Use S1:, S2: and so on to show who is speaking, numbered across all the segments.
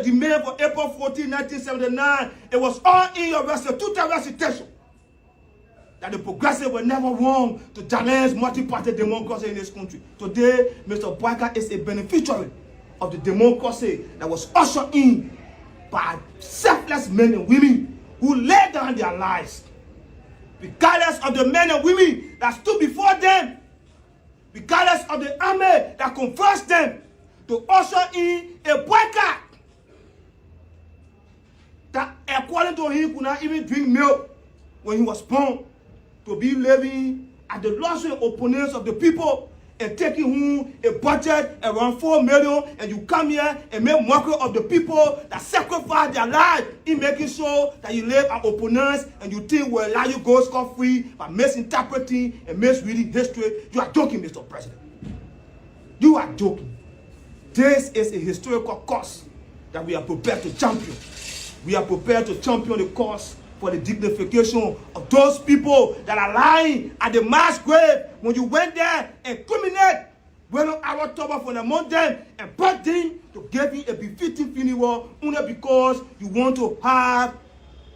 S1: the demand for April 14, 1979, it was all in your recitation that the progressive were never wrong to challenge multi-party democracy in this country. Today, Mr. Boyka is a beneficiary of the democracy that was ushered in by selfless men and women who laid down their lives, regardless of the men and women that stood before them, regardless of the army that confessed them, to usher in a Boyka that, according to him, could not even drink milk when he was born, to be living at the luxury opponents of the people and taking home a budget around 4 million, and you come here and make mockery of the people that sacrifice their lives in making sure that you live as opponents, and you think will allow you go scot-free by misinterpreting and misreading history. You are joking, Mr. President. You are joking. This is a historical cause that we are prepared to champion. We are prepared to champion the cause for the dignification of those people that are lying at the mass grave when you went there and criminate William Howard Tubman for the mountain and brought them to give him a befitting funeral only because you want to have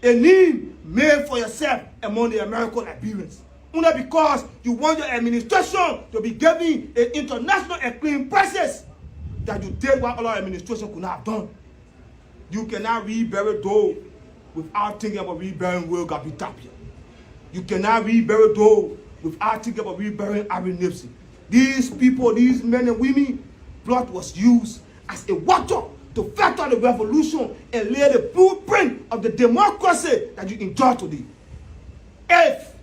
S1: a name made for yourself among the American Liberians. Only because you want your administration to be given an international acclaim process that you did what other administration could not have done. You cannot rebury Doe without thinking about reburying Will Gabi Tapia. You cannot rebury Doe without thinking about reburying Aaron Nipsey. These people, these men and women, blood was used as a water to filter the revolution and lay the blueprint of the democracy that you enjoy today. If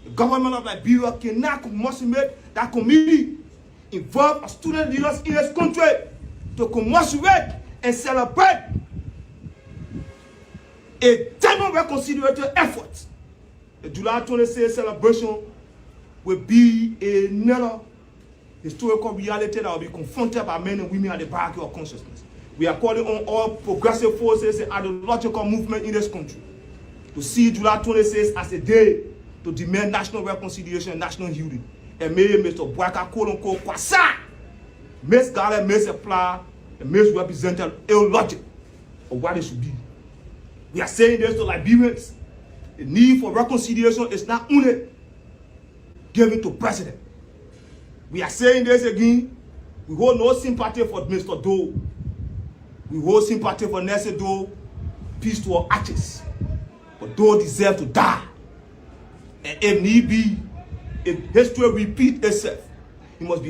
S1: the government of Liberia cannot commemorate that committee, involve student leaders in this country to commemorate and celebrate a genuine reconciliatory effort, the July 26th celebration will be another historical reality that will be confronted by men and women at the back of consciousness. We are calling on all progressive forces and ideological movement in this country to see July 26th as a day to demand national reconciliation and national healing. And may Mr. Boyka, quote-unquote, kwasa, misguided, misapplied, and misrepresented illogic of what it should be. We are saying this to Liberians. The need for reconciliation is not only given to president. We are saying this again. We hold no sympathy for Mr. Doe. We hold sympathy for Nelson Doe. Peace to our ashes. But Doe deserves to die. And if need be, if history repeats itself, he must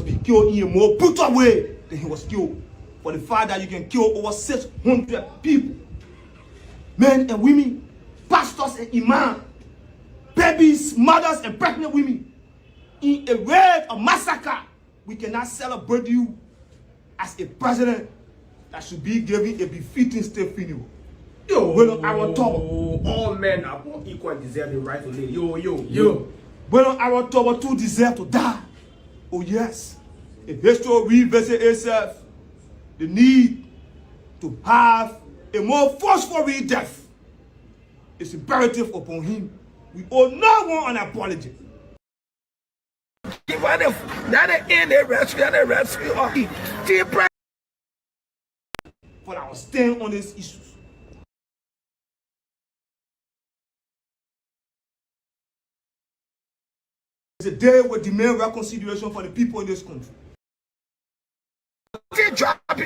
S1: be killed in a more brutal way than he was killed. For the fact that you can kill over 600 people, men and women, pastors and imams, babies, mothers and pregnant women, in a raid of massacre, we cannot celebrate you as a president that should be given a befitting state funeral.
S2: Well, our top, all men are equal and deserve the right to live.
S1: Well, our top too deserve to die. Oh yes. If history revisit itself, the need to have a more forceful death is imperative upon him. We owe no one an apology.
S2: Even if that ain't a rescue or deep
S1: for our stand on these issues. It's a day we demand reconciliation for the people in this country.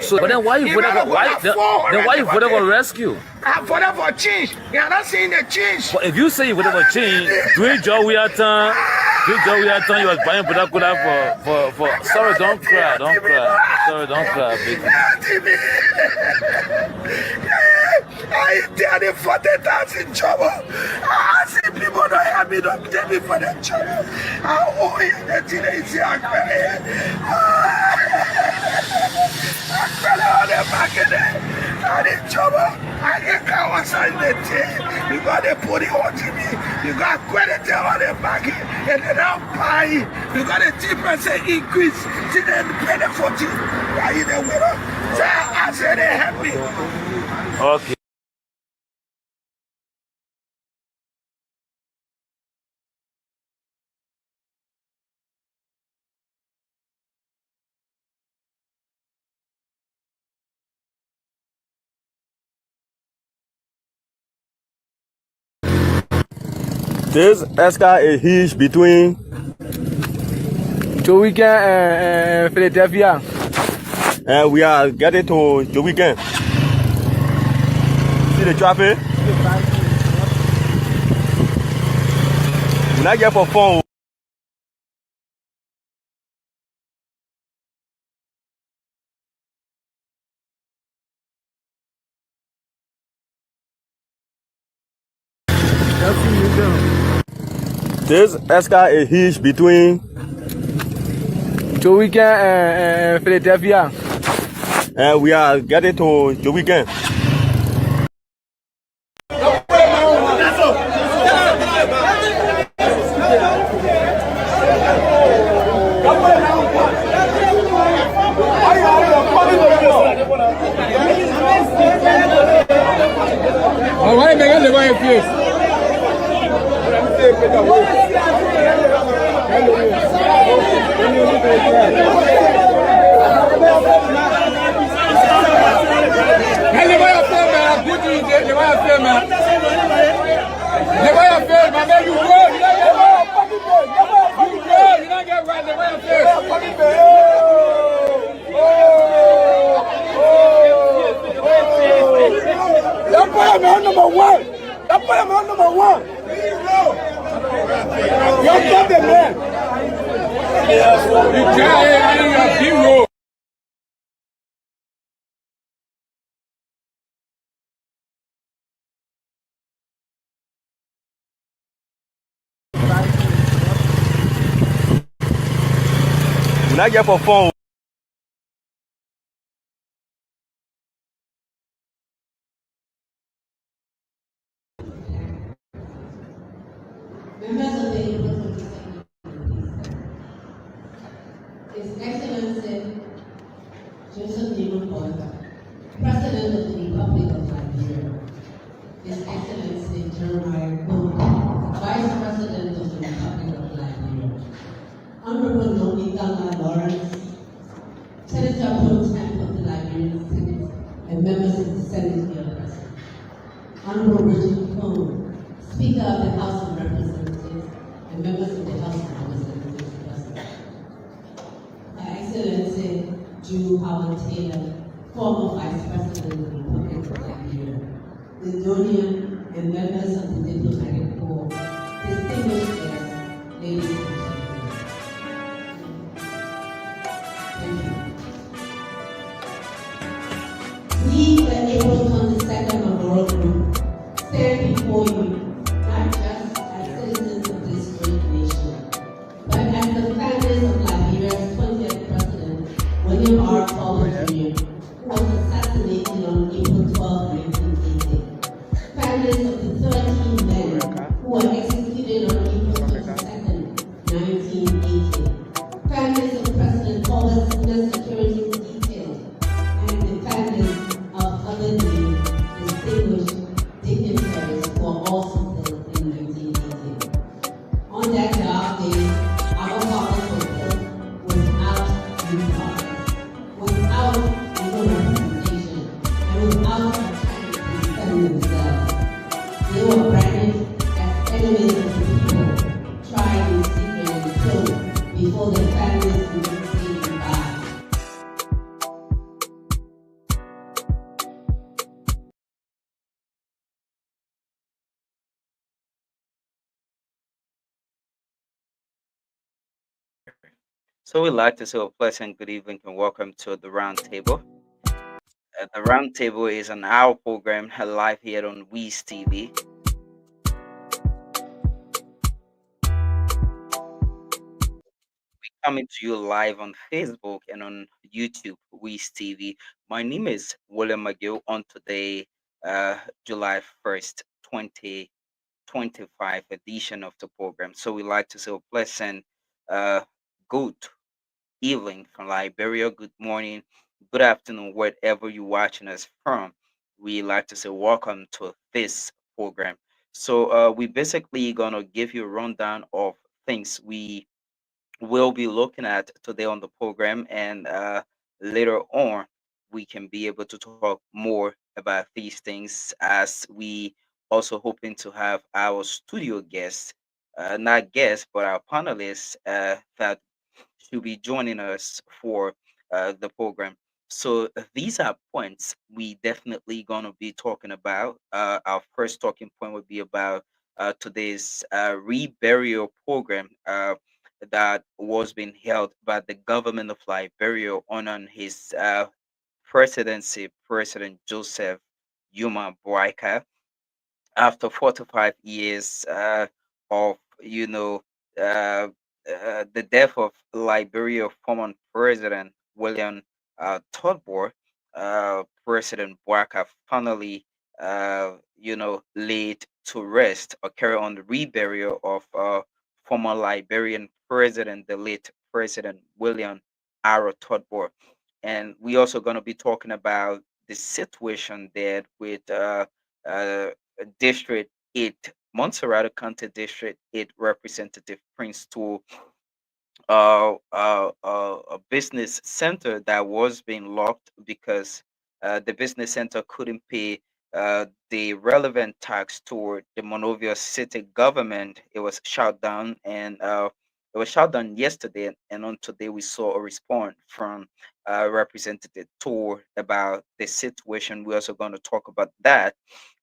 S3: So, but then why you voted for rescue?
S2: I voted for change. You're not seeing the change.
S3: But if you say you voted for change, during Joe Weirton, you was buying Budakuda for. Sorry, don't cry. Sorry, don't cry, baby.
S2: I tell the 40,000 trouble. I see people don't have me, don't tell me for the trouble. I owe you the teenage young man. I fell on the back of there. I'm in trouble. I get cowards on the team. You got to put it on to me. You got credit on the back and they don't buy it. You got a 10% increase. See them pay the 40. Why you the winner? So I said they help me.
S3: Okay.
S4: This Esca is huge between
S5: Joe Weekend and Philadelphia.
S4: and we are getting to the weekend. See the traffic? We not get for fun. This Esca is huge between
S5: Joe Weekend and Philadelphia.
S4: and we are getting to the weekend.
S5: Oh, why make the way face?
S2: Number one. You're not the man.
S4: We not get for fun.
S6: Members of the University, His Excellency Joseph Newman Boyka, President of the Republic of Liberia, His Excellency Jeremiah Boone, Vice President of the Republic of Liberia, Honorable Nonitanga Lawrence, Senator Pro Tem of the Liberian Senate, and members of the Senate here present, Honorable Richard Cone, Speaker of the House of Representatives, and members of the House of Representatives present. Her Excellency Drew Howard Taylor, former Vice President of the Republic of Liberia, Lindonian and members of the Diplomatic Corps, distinguished guests, ladies and gentlemen. Thank you. We, the April 22nd Memorial Group, stand before you not just as citizens of this great nation, but as the families of Liberia's 20th President, William R. Colvin Jr., who was assassinated on April 12, 1980. Families of the 13 men who were executed on April 22, 1980. Families of President Colvin's senior security details, and the families of other named distinguished dignitaries who were also killed in 1980. On that dark day, our fathers were killed without due process, without legal representation, and without a chance to defend themselves. They were branded as enemies of the people, tried in secret and killed before their families could say goodbye.
S7: So we'd like to say a pleasant good evening and welcome to the Round Table. The Round Table is an hour program live here on Weez TV. We're coming to you live on Facebook and on YouTube, Weez TV. My name is William McGill on today, July 1st, 2025 edition of the program. So we'd like to say a pleasant good evening from Liberia, good morning, good afternoon, wherever you're watching us from. We like to say welcome to this program. So we basically gonna give you a rundown of things we will be looking at today on the program, and later on we can be able to talk more about these things as we also hoping to have our studio guests not guests, but our panelists that should be joining us for the program. So these are points we definitely gonna be talking about. Our first talking point would be about today's reburial program that was being held by the government of Liberia on his presidency, President Joseph Yuma Boakai, after 45 years of the death of Liberia former President William Todbor. President Boakai finally laid to rest or carry on the reburial of former Liberian President, the late President William Arrow Todbor. And we also going to be talking about the situation there with uh, District 8, Montserrat County District 8 Representative Prince Tool, a business center that was being locked because the business center couldn't pay the relevant tax toward the Monrovia city government. It was shut down, and it was shut down yesterday. And on today, we saw a response from Representative Tour about the situation. We're also going to talk about that.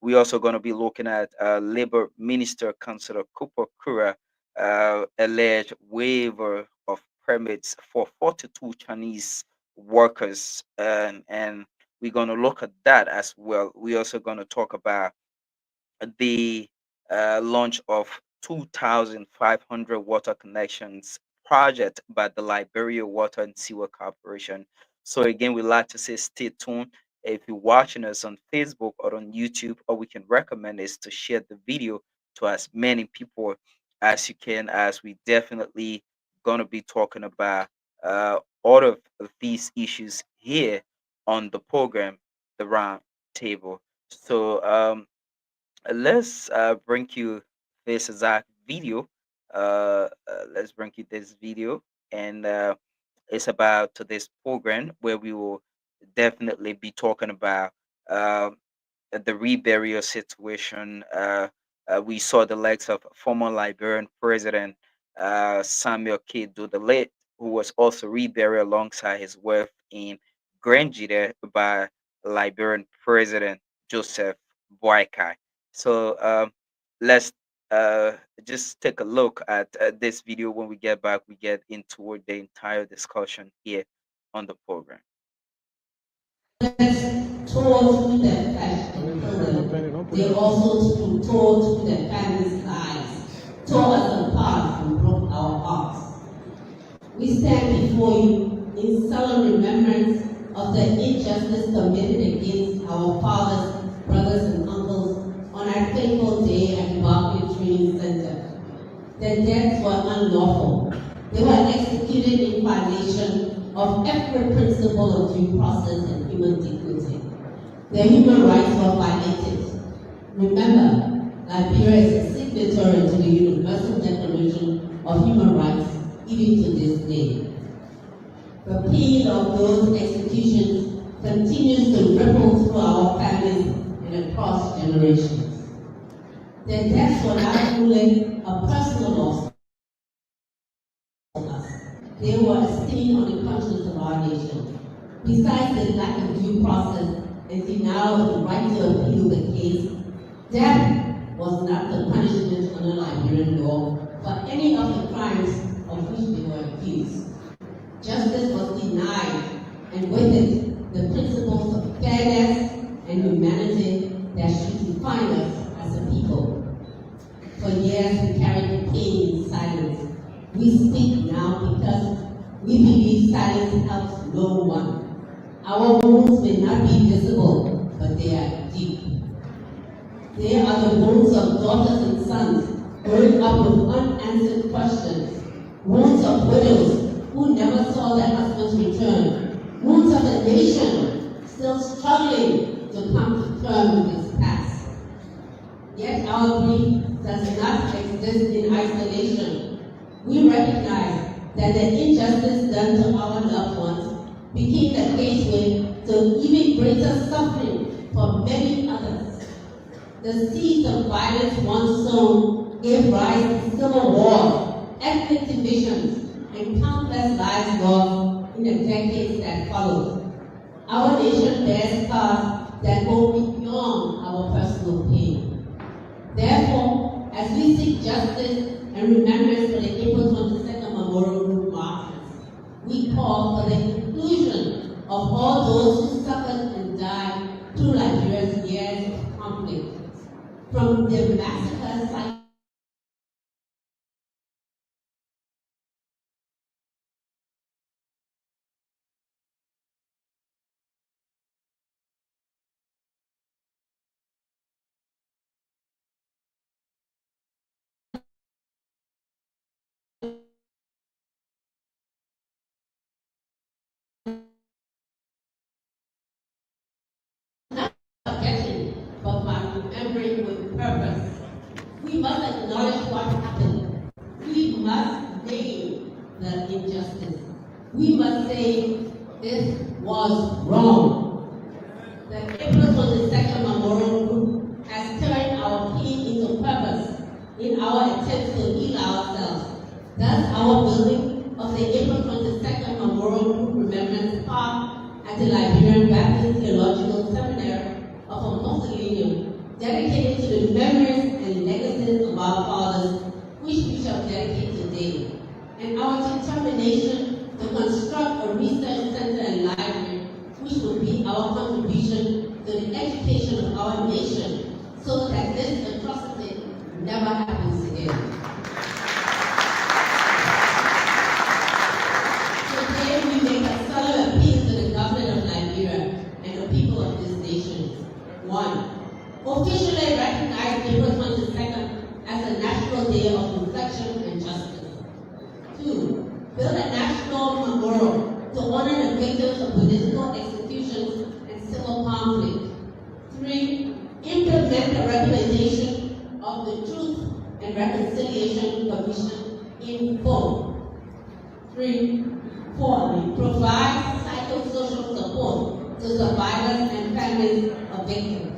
S7: We're also going to be looking at Labor Minister Councillor Cooper Kura alleged waiver of permits for 42 Chinese workers, and we're going to look at that as well. We're also going to talk about the launch of 2,500 water connections project by the Liberia Water and Sewer Corporation. So again, we'd like to say stay tuned. If you're watching us on Facebook or on YouTube, or we can recommend is to share the video to as many people as you can, as we definitely gonna be talking about all of these issues here on the program, the round table. So let's bring you this exact video. Let's bring you this video, and it's about today's program where we will definitely be talking about the reburial situation. We saw the likes of former Liberian President Samuel K. Dudley, who was also reburied alongside his wife in Grangida by Liberian President Joseph Boakai. So let's just take a look at this video. When we get back, we get into the entire discussion here on the program.
S6: Tore through their flesh and blood. They also tore through their families' lives, tore us apart and broke our hearts. We stand before you in solemn remembrance of the injustice committed against our fathers, brothers, and uncles on our fateful day at Barclay Training Center. Their deaths were unlawful. They were executed in violation of every principle of due process and human dignity. Their human rights were violated. Remember, Liberia is a signatory to the Universal Declaration of Human Rights even to this day. The pain of those executions continues to ripple through our families and across generations. Their deaths were not only a personal loss for us, they were a stain on the conscience of our nation. Besides the lack of due process and denial of the right to appeal the case, death was not the punishment under Liberian law for any of the crimes of which they were accused. Justice was denied, and with it, the principles of fairness and humanity that should define us as a people. For years, we carried the pain in silence. We speak now because we believe silence helps no one. Our wounds may not be visible, but they are deep. They are the wounds of daughters and sons growing up with unanswered questions, wounds of widows who never saw their husbands return, wounds of a nation still struggling to come to terms with its past. Yet our grief does not exist in isolation. We recognize that the injustice done to our loved ones became the gateway to even greater suffering for many others. The seeds of violence once sown gave rise to civil war, ethnic divisions, and countless lives lost in the decades that followed. Our nation bears scars that go beyond our personal pain. Therefore, as we seek justice and remembrance for the April 22nd Memorial Group marches, we call for the inclusion of all those who suffered and died through Liberia's years of conflict. From the massacres like forgetting, but by remembering with purpose. We must acknowledge what happened. We must name the injustice. We must say this was wrong. The April 22nd Memorial Group has turned our pain into purpose in our attempts to heal ourselves. Thus, our building of the April 22nd Memorial Group Remembrance Park at the Liberian Baptist Theological Seminary of a mausoleum dedicated to the memories and legacies of our fathers, which we shall dedicate today, and our determination to construct a research center and library, which will be our contribution to the education of our nation, so that this atrocity never happens again. Today we make a solemn appeal to the government of Liberia and the people of this nation. 1. Officially recognize April 22nd as a National Day of Reflection and Justice. 2. Build a national memorial to honor the victims of political executions and civil conflict. 3. Implement the recommendation of the Truth and Reconciliation Commission in full. 3. 4. Provide psychosocial support to survivors and families of victims.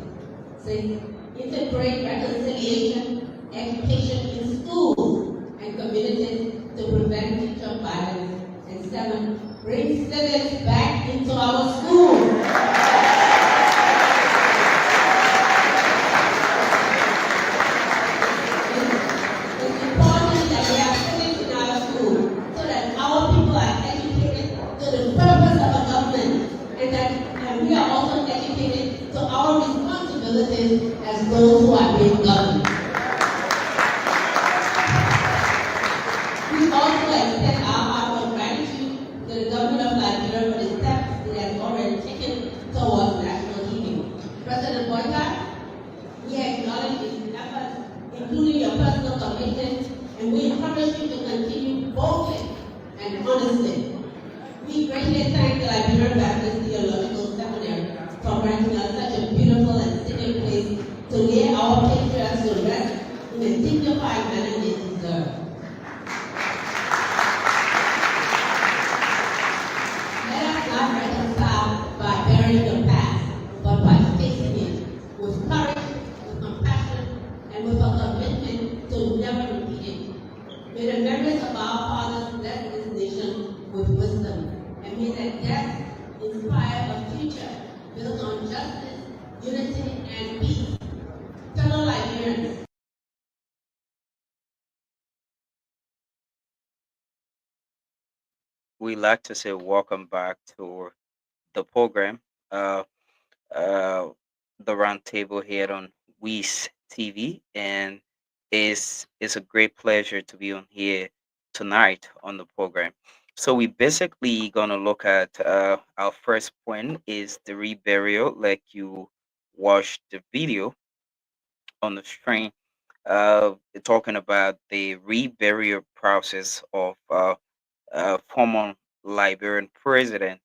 S6: 6. Integrate reconciliation, education in schools and communities to prevent future violence. And 7. Bring civics back into our schools. It's important that we have civics in our schools so that our people are educated to the purpose of a government and we are also educated to our responsibilities as those who are being governed. We also extend our heartfelt gratitude to the government of Liberia for the steps it has already taken towards national healing. President Boyka, we acknowledge his efforts, including your personal commitment, and we encourage you to continue boldly and honestly. We greatly thank the Liberian Baptist Theological Seminary for granting us such a beautiful and sacred place to lay our patriots to rest in a dignified manner they deserve. Let us not reconcile by burying the past, but by facing it with courage, with compassion, and with a commitment to never repeat it. May the memories of our fathers bless this nation with wisdom, and may that death inspire a future built on justice, unity, and peace. Fellow Liberians,
S7: We like to say welcome back to the program, uh, uh, the roundtable here on WES TV, and it's a great pleasure to be on here tonight on the program. So we basically gonna look at our first point is the reburial, like you watched the video on the screen, talking about the reburial process of former Liberian president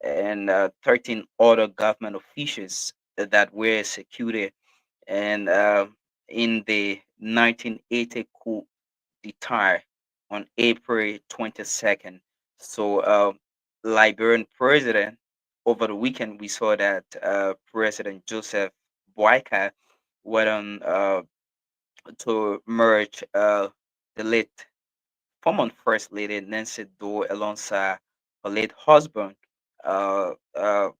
S7: and 13 other government officials that were executed and in the 1980 coup d'etat on April 22nd. So, Liberian president, over the weekend, we saw that President Joseph Boyka went on to merge the late former First Lady Nancy Doe alongside her late husband, uh, uh,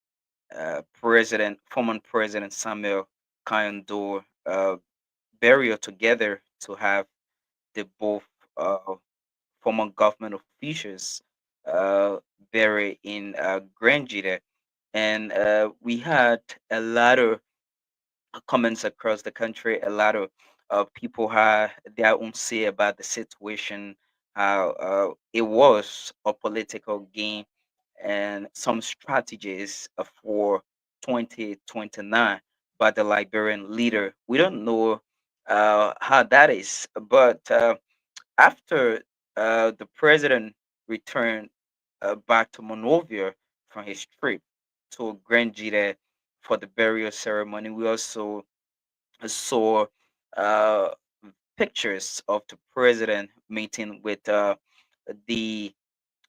S7: former President Samuel Kyon Doe, burial together to have the both former government officials uh, buried in Grand Jita. And we had a lot of comments across the country. A lot of people had their own say about the situation, how it was a political game, and some strategies for 2029 by the Liberian leader. We don't know how that is, but after the president returned back to Monrovia from his trip to Grand Jita for the burial ceremony, we also saw uh, pictures of the president meeting with the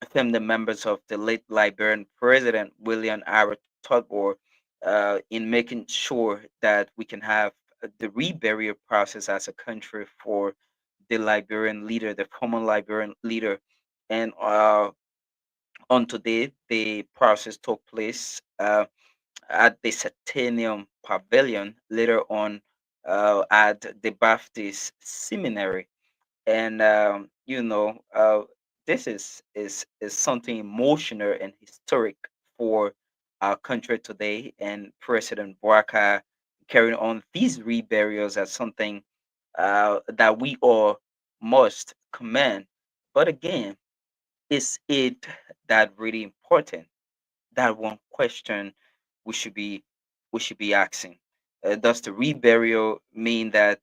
S7: family members of the late Liberian president William R. Todmor, in making sure that we can have the reburial process as a country for the Liberian leader, the former Liberian leader. And on today, the process took place at the Centennium Pavilion, later on at the Baptist Seminary. And this is something emotional and historic for our country today. And President Boaka carrying on these reburials as something that we all must commend. But again, is it that really important? That one question we should be asking. Does the reburial mean that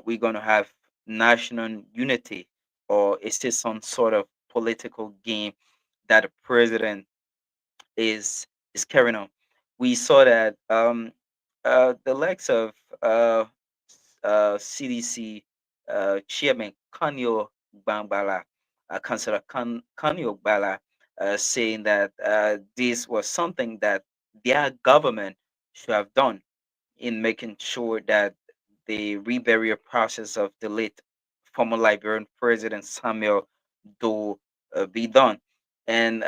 S7: we're going to have national unity, or is this some sort of political game that the president is carrying on? We saw that the likes of CDC Chairman Kanyo Bangbala, Councillor Kanyo Bala, saying that this was something that their government should have done in making sure that the reburial process of the late former Liberian President Samuel Doe be done. And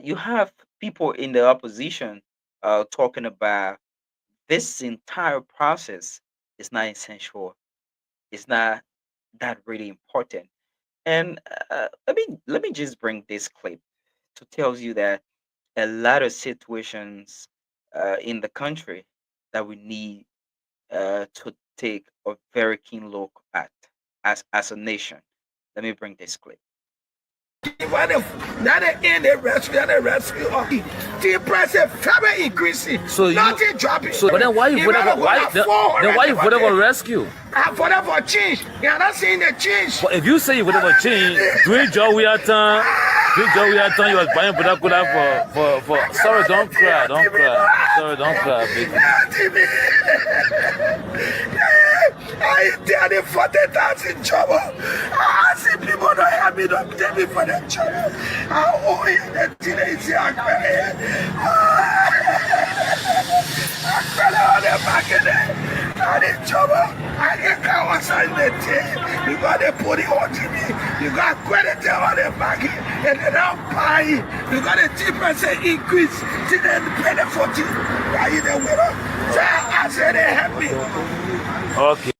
S7: you have people in the opposition talking about this entire process is not essential. It's not that really important. And let me just bring this clip to tell you that a lot of situations in the country that we need to take a very keen look at as a nation. Let me bring this clip.
S2: That end the rescue of the price of family increasing.
S3: So
S2: nothing dropping.
S3: But then why you vote for rescue?
S2: I voted for change. You're not seeing the change.
S3: But if you say you voted for change, during Joe Wiatan, you was buying Budakula for. Sorry, don't cry. Sorry, don't cry, baby.
S2: I tell the 40,000 trouble. I see people don't help me, don't tell me for the trouble. I owe you the teenage young man. I fell on the back of it. I'm in trouble. I get caught outside the team. You got the put it on to me. You got credit on the back and they don't buy it. You got a 10% increase to the benefit. Why you the winner? So I said they help me.
S3: Okay.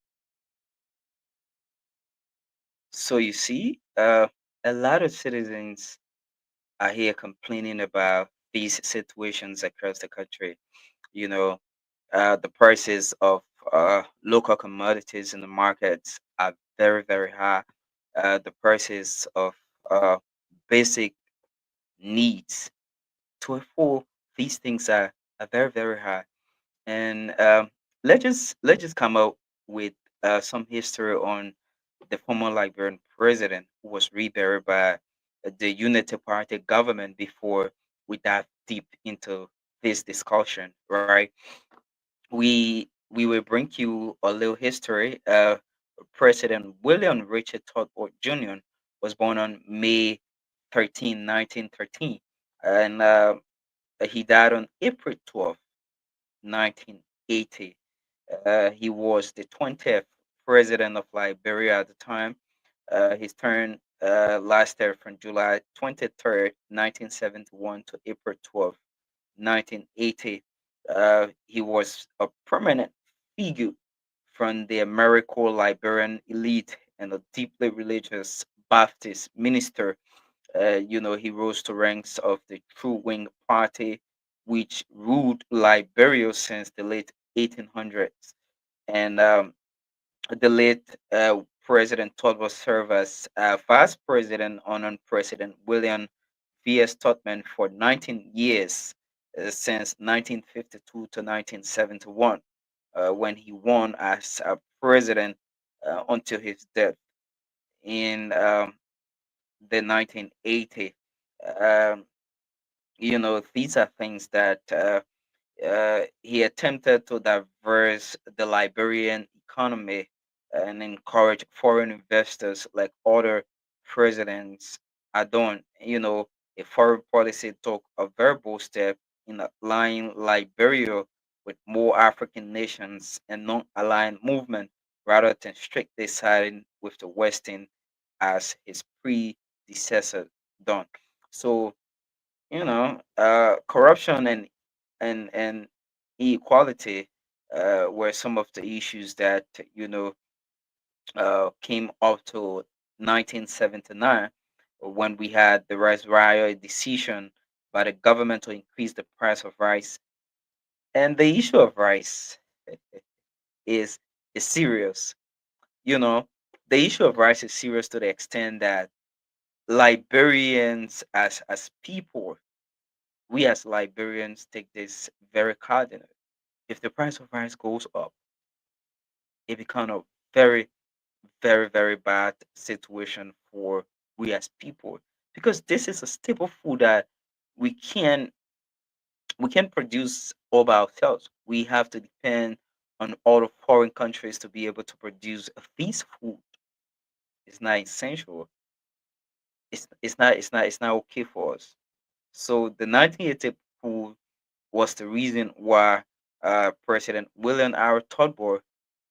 S7: So you see, a lot of citizens are here complaining about these situations across the country. You know, the prices of local commodities in the markets are very, very high. The prices of basic needs to afford these things are very, very high. And let's just come up with some history on the former Liberian president who was reburied by the Unity Party government before we dive deep into this discussion, right? We will bring you a little history. President William Richard Todmor Jr. was born on May 13, 1913, and he died on April 12th, 1980. He was the 20th president of Liberia at the time. His term lasted from July 23rd, 1971 to April 12th, 1980. He was a prominent figure from the American Liberian elite and a deeply religious Baptist minister. He rose to ranks of the True Wing Party, which ruled Liberia since the late 1800s. And the late President Todbo served as vice president under President William V.S. Tubman for 19 years, since 1952 to 1971, when he won as a president until his death in the 1980. Um, these are things that he attempted to diverse the Liberian economy and encourage foreign investors like other presidents are done. A foreign policy took a very bold step in aligning Liberia with more African nations and non-aligned movement rather than strictly siding with the Western as his predecessor done. So, corruption and inequality were some of the issues that came up to 1979, when we had the rice riot decision by the government to increase the price of rice. And the issue of rice is is serious. You know, the issue of rice is serious to the extent that Liberians as people, we as Liberians take this very cardinal. If the price of rice goes up, it becomes a very, very, very bad situation for we as people, because this is a staple food that we can we can produce all by ourselves. We have to depend on all the foreign countries to be able to produce this food. It's not essential. It's not okay for us. So the 1980 coup was the reason why President William R. Todbor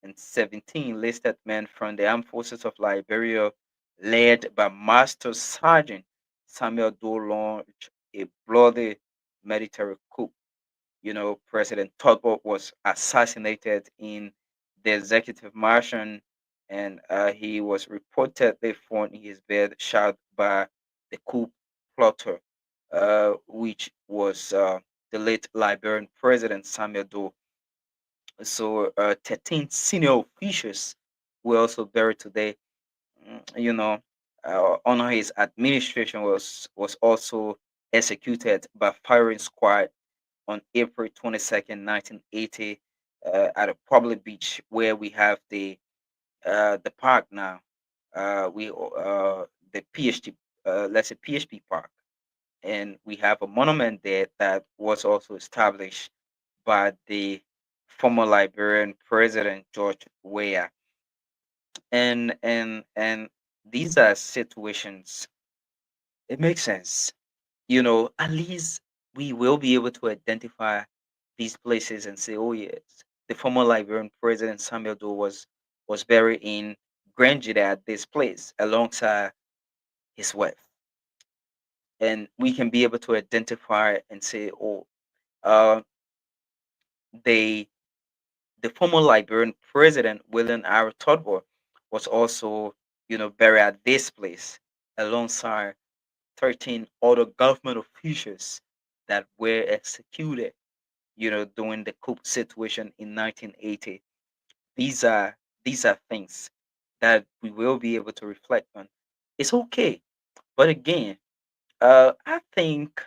S7: and 17 enlisted men from the armed forces of Liberia, led by Master Sergeant Samuel Doe, launched a bloody military coup. President Todbor was assassinated in the executive mansion, and he was reportedly found in his bed, shot by the coup plotter, which was the late Liberian President Samuel Doe. So 13 senior officials were also buried today. On his administration was also executed by firing squad on April 22nd, 1980, at a public beach where we have the park now. We The PHP, let's say PHP Park, and we have a monument there that was also established by the former Liberian President George Weah. And these are situations. It makes sense. At least we will be able to identify these places and say, oh yes, the former Liberian President Samuel Doe was buried in Grangida at this place alongside his wife. And we can be able to identify and say, oh, uh, they the former Liberian President William R. Todbor was also, buried at this place alongside 13 other government officials that were executed, during the coup situation in 1980. These are these are things that we will be able to reflect on. It's okay, but again, I think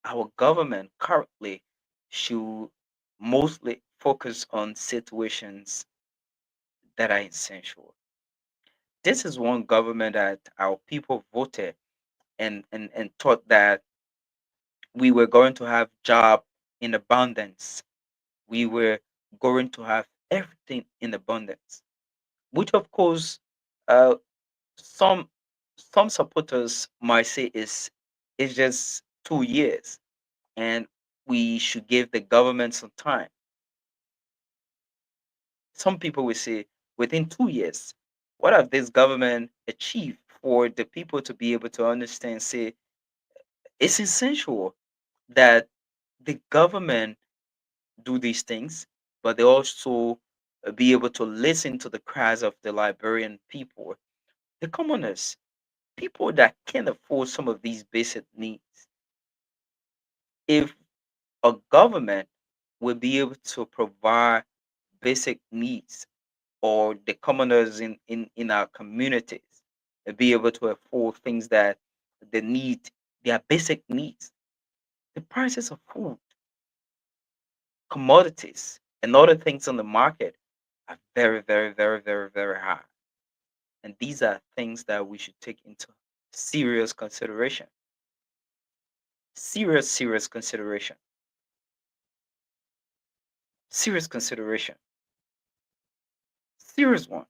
S7: our government currently should mostly focus on situations that are essential. This is one government that our people voted and thought that we were going to have job in abundance. We were going to have everything in abundance, which of course, uh, some some supporters might say is just 2 years, and we should give the government some time. Some people will say within 2 years, what have this government achieved for the people to be able to understand? Say, it's essential that the government do these things, but they also be able to listen to the cries of the Liberian people, the commoners, people that can't afford some of these basic needs. If a government will be able to provide basic needs, or the commoners in our communities be able to afford things that they need, their basic needs, the prices of food, commodities, and other things on the market are very, very, very, very, very high. And these are things that we should take into serious consideration. Serious, serious consideration. Serious consideration. Serious one.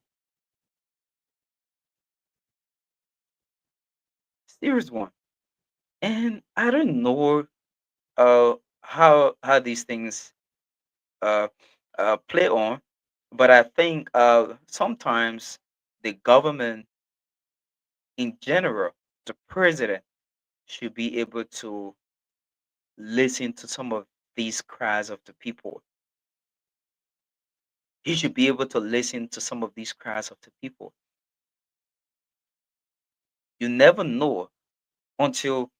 S7: Serious one. And I don't know how these things uh, play on, but I think sometimes the government in general, the president, should be able to listen to some of these cries of the people. He should be able to listen to some of these cries of the people. You never know until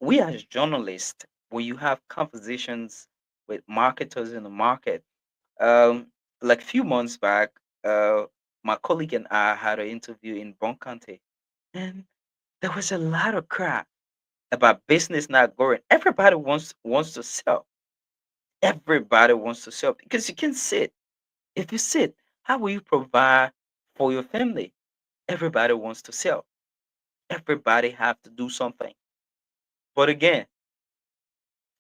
S7: we as journalists, when you have conversations with marketers in the market, um, like a few months back, uh, my colleague and I had an interview in Boncante, and there was a lot of crap about business not growing. Everybody wants to sell. Everybody wants to sell because you can sit. If you sit, how will you provide for your family? Everybody wants to sell. Everybody have to do something. But again,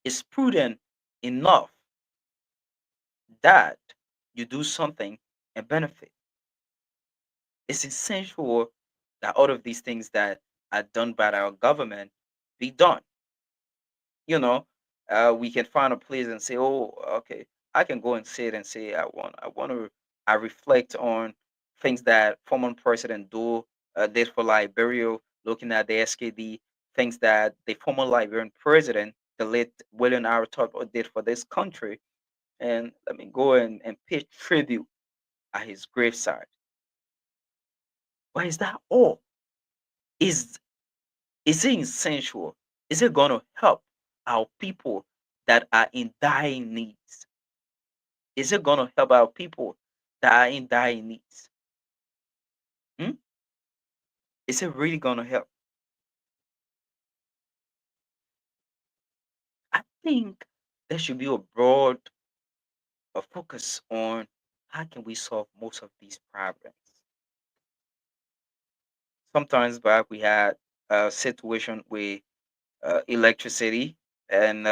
S7: it's prudent enough that you do something and benefit. It's essential that all of these things that are done by our government be done. You know, we can find a place and say, "Oh, okay, I can go and sit and say, I reflect on things that former President Do did for Liberia, looking at the SKD, things that the former Liberian president, the late William R. Tubman, did for this country, and let me go and pay tribute at his graveside." But is that all? Is is it essential? Is it going to help our people that are in dying needs? Is it going to help our people that are in dying needs? Hmm? Is it really going to help? I think there should be a broad focus on how can we solve most of these problems. Sometimes back we had a situation with electricity, and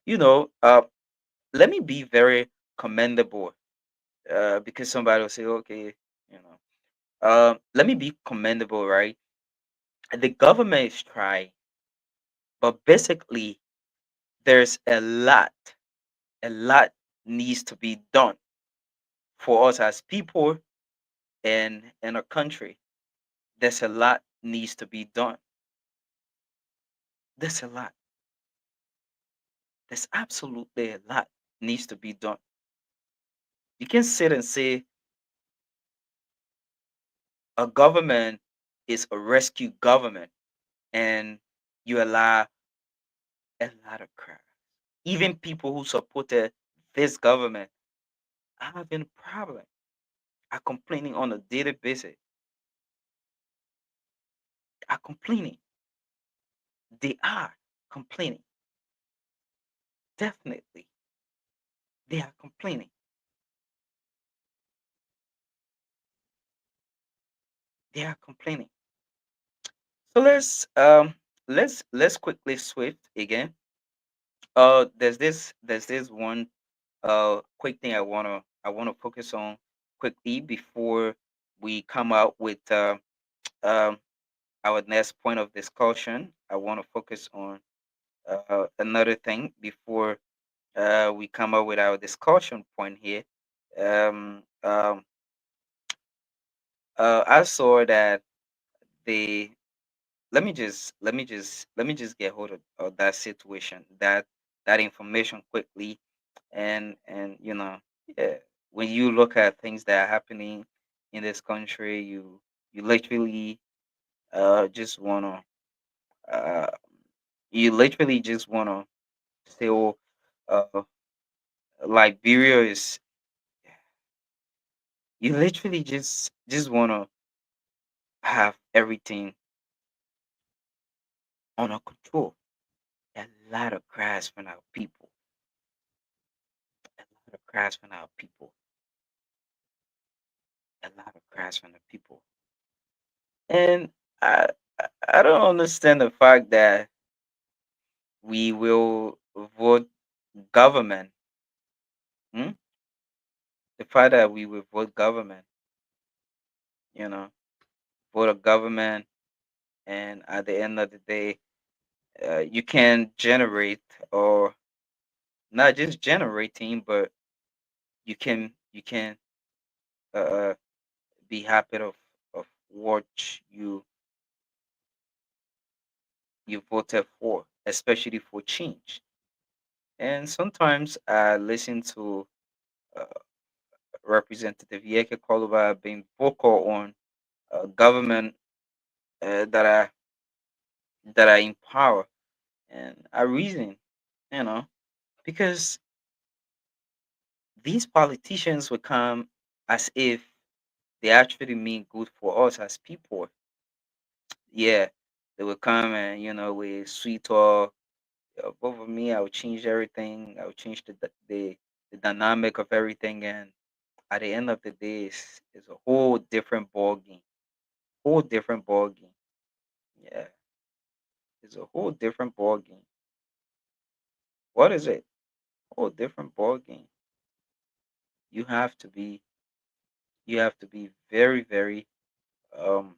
S7: you know, let me be very commendable because somebody will say, okay, you know, let me be commendable, right? The government is trying, but basically, there's a lot needs to be done for us as people and in a country. There's a lot needs to be done. There's a lot. There's absolutely a lot needs to be done. You can sit and say a government is a rescue government, and you allow a lot of crap. Even people who supported this government are having a problem, are complaining on a daily basis, are complaining. They are complaining. Definitely, they are complaining. They are complaining. So let's quickly swift again. There's this one quick thing I wanna focus on quickly before we come out with um our next point of discussion. I want to focus on another thing before we come up with our discussion point here. Um, um, I saw that they let me just get hold of that situation, that information quickly. And yeah, when you look at things that are happening in this country, you literally just wanna uh you literally just wanna say, oh, uh Liberia is, you literally just wanna have everything under control. A lot of cries from our people. A lot of cries from our people. A lot of cries from the people. And I don't understand the fact that we will vote government. Hmm? The fact that we will vote government, you know, vote a government, and at the end of the day, you can generate, or not just generating, but you can uh, be happy of what you you voted for, especially for change. And sometimes I listen to uh, Representative Yeke Koluba being vocal on government that are in power, and I reason, you know, because these politicians will come as if they actually mean good for us as people. Yeah, they will come and with sweet talk. Over me, I will change everything. I will change the dynamic of everything, and at the end of the day, it's a whole different ball game. Whole different ball game. Yeah, it's a whole different ball game. What is it? Whole different ball game. You have to be you have to be very, um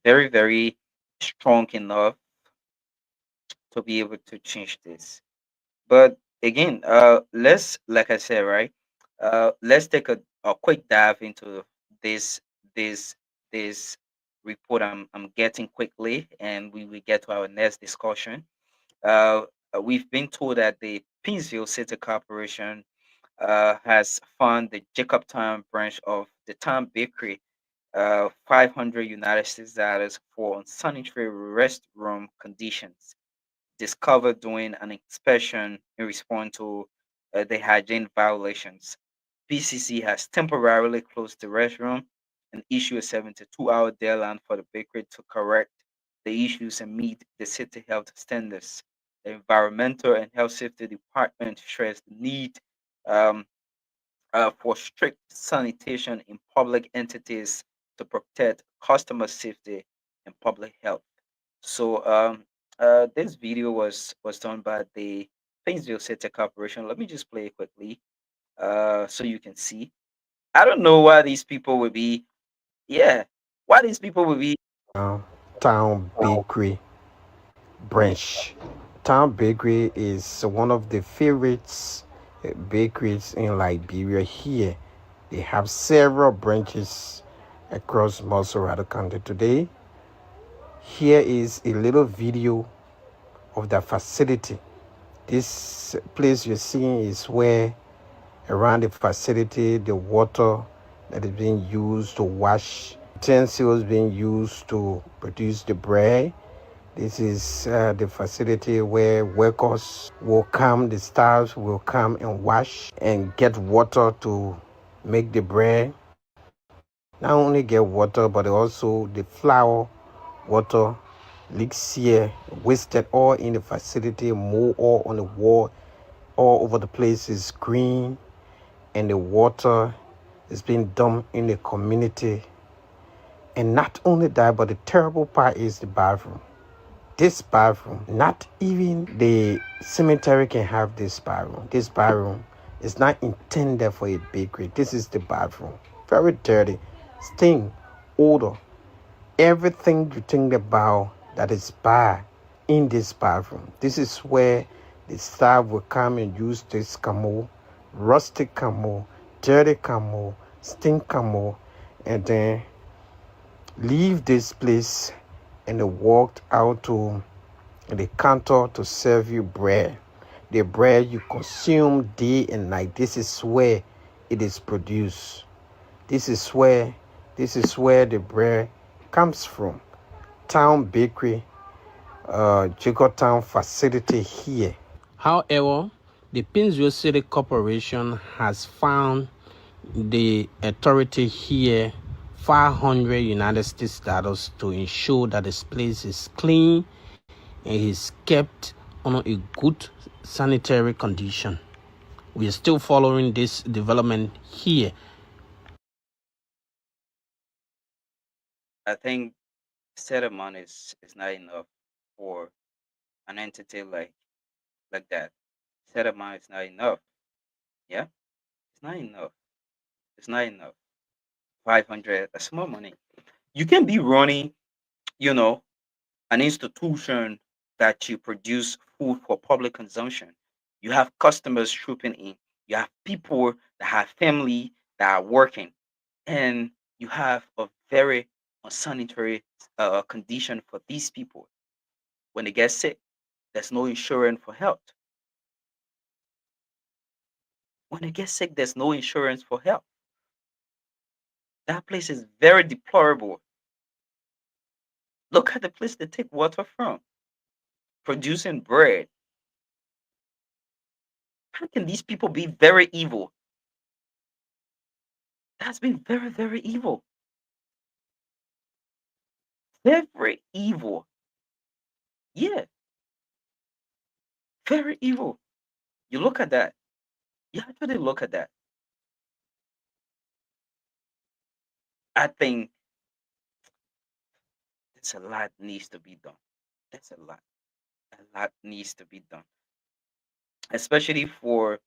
S7: very strong enough to be able to change this. But again, let's, like I said, right? Let's take a quick dive into this this this report I'm getting quickly, and we will get to our next discussion. Uh, we've been told that the Pinsville City Corporation has found the Jacob Town branch of the Town Bakery 500 United States dollars for unsanitary restroom conditions discovered during an inspection in response to the hygiene violations. PCC has temporarily closed the restroom and issued a 72-hour deadline for the bakery to correct the issues and meet the city health standards. The Environmental and Health Safety Department stressed the need um, for strict sanitation in public entities to protect customer safety and public health. So this video was done by the Painesville City Corporation. Let me just play it quickly so you can see. I don't know why these people would be, yeah, why these people would be.
S8: Town Bakery branch. Town Bakery is one of the favorites bakeries in Liberia here. They have several branches across Montserrat County today. Here is a little video of the facility. This place you're seeing is where around the facility the water that is being used to wash utensils being used to produce the bread. This is the facility where workers will come, the staffs will come and wash and get water to make the bread. Not only get water, but also the flour, water leaks here, wasted all in the facility, mold all on the wall, all over the place is green, and the water is being dumped in the community. And not only that, but the terrible part is the bathroom. This bathroom, not even the cemetery can have this bathroom. This bathroom is not intended for a bakery. This is the bathroom. Very dirty, stink, odor. Everything you think about that is bad in this bathroom. This is where the staff will come and use this camo, rustic camo, dirty camo, stink camo, and then leave this place and they walked out to the counter to serve you bread. The bread you consume day and night. This is where it is produced. This is where the bread comes from. Town Bakery, Jacob Town facility here. However, the Pinesville City Corporation has found the authority here $500 to ensure that this place is clean and is kept on a good sanitary condition. We are still following this development here.
S7: I think set amount is not enough for an entity like that. Set amount is not enough. Yeah, it's not enough. It's not enough. 500, a small money. You can be running, you know, an institution that you produce food for public consumption. You have customers trooping in. You have people that have family that are working, and you have a very unsanitary condition for these people. When they get sick, there's no insurance for health. When they get sick, there's no insurance for health. That place is very deplorable. Look at the place they take water from, producing bread. How can these people be very evil? That's been very, very evil. Very evil. Yeah, very evil. You look at that. You actually look at that. I think there's a lot needs to be done. That's a lot. A lot needs to be done, especially for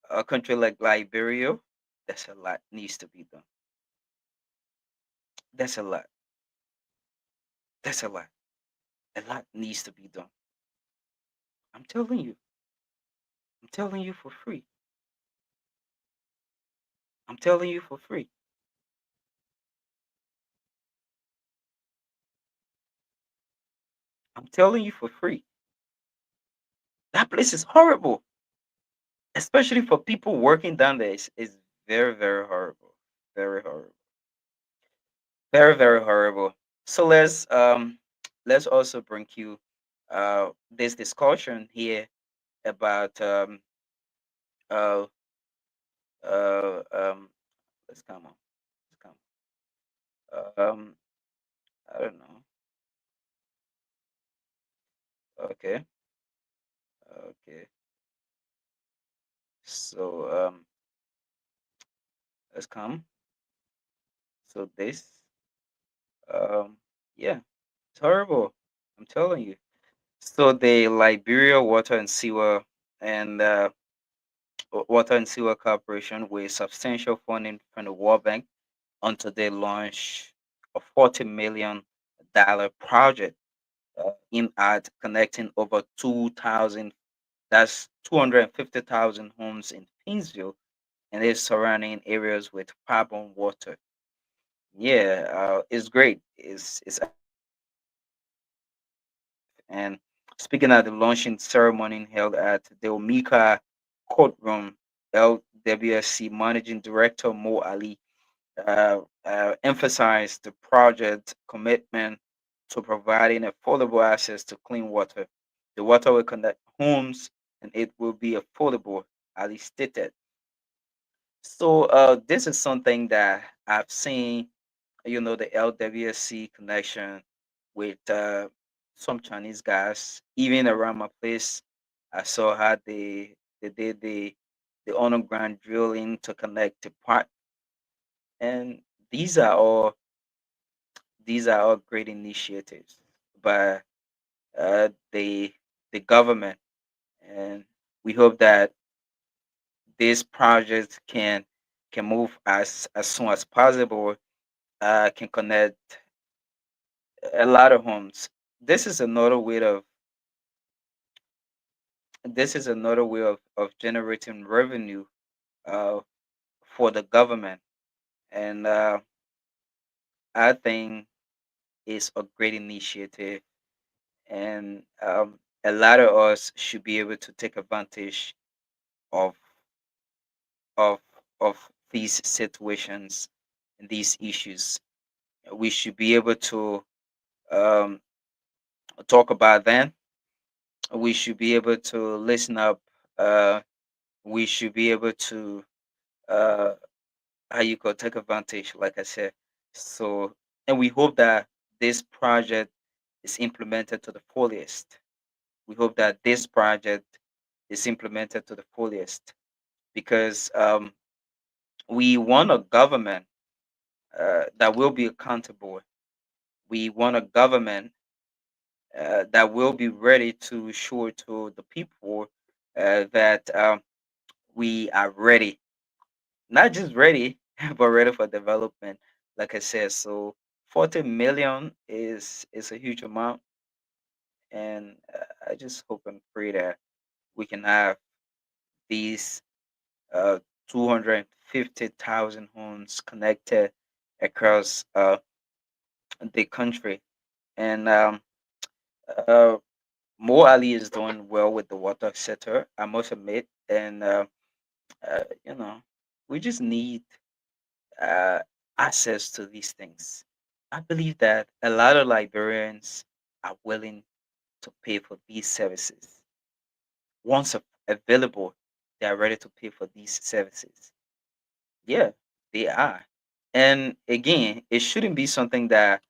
S7: a country like Liberia. That's a lot needs to be done. That's a lot. That's a lot. A lot needs to be done. I'm telling you. I'm telling you for free. I'm telling you for free. I'm telling you for free. That place is horrible, especially for people working down there. It's very, very horrible. Very horrible. Very, very horrible. So let's also bring you this discussion here about uh uh um let's come on. Let's come. Um I don't know. Okay. Okay. So let's come. So this um yeah, it's horrible. I'm telling you. So the Liberia Water and Sewer and Water and Sewer Corporation with substantial funding from the World Bank until they launch a $40 million project in at connecting over 2,000, that's 250,000 homes in Painesville and its surrounding areas with carbon water. Yeah, it's great. It's and speaking at the launching ceremony held at the Omika courtroom, LWSC Managing Director Mo Ali emphasized the project's commitment to providing affordable access to clean water. The water will connect homes and it will be affordable, Ali stated. So this is something that I've seen, the LWSC connection with some Chinese guys, even around my place. I saw how they did the underground drilling to connect the part, and these are all these are all great initiatives by the government, and we hope that this project can move as soon as possible. Can connect a lot of homes. This is another way of of generating revenue uh, for the government, And I think it's a great initiative, and a lot of us should be able to take advantage of of of these situations and these issues. We should be able to um, talk about them. We should be able to listen up. Uh, we should be able to uh, how you could take advantage, like I said. So, and we hope that this project is implemented to the fullest. We hope that this project is implemented to the fullest because we want a government that will be accountable. We want a government that will be ready to show to the people that we are ready, not just ready, but ready for development. Like I said, so 40 million is a huge amount, and I just hope and pray that we can have these uh, 250,000 homes connected across the country. And uh, Mo Ali is doing well with the water sector, I must admit. And, you know, we just need uh, access to these things. I believe that a lot of Liberians are willing to pay for these services. Once available, they are ready to pay for these services. Yeah, they are. And again, it shouldn't be something that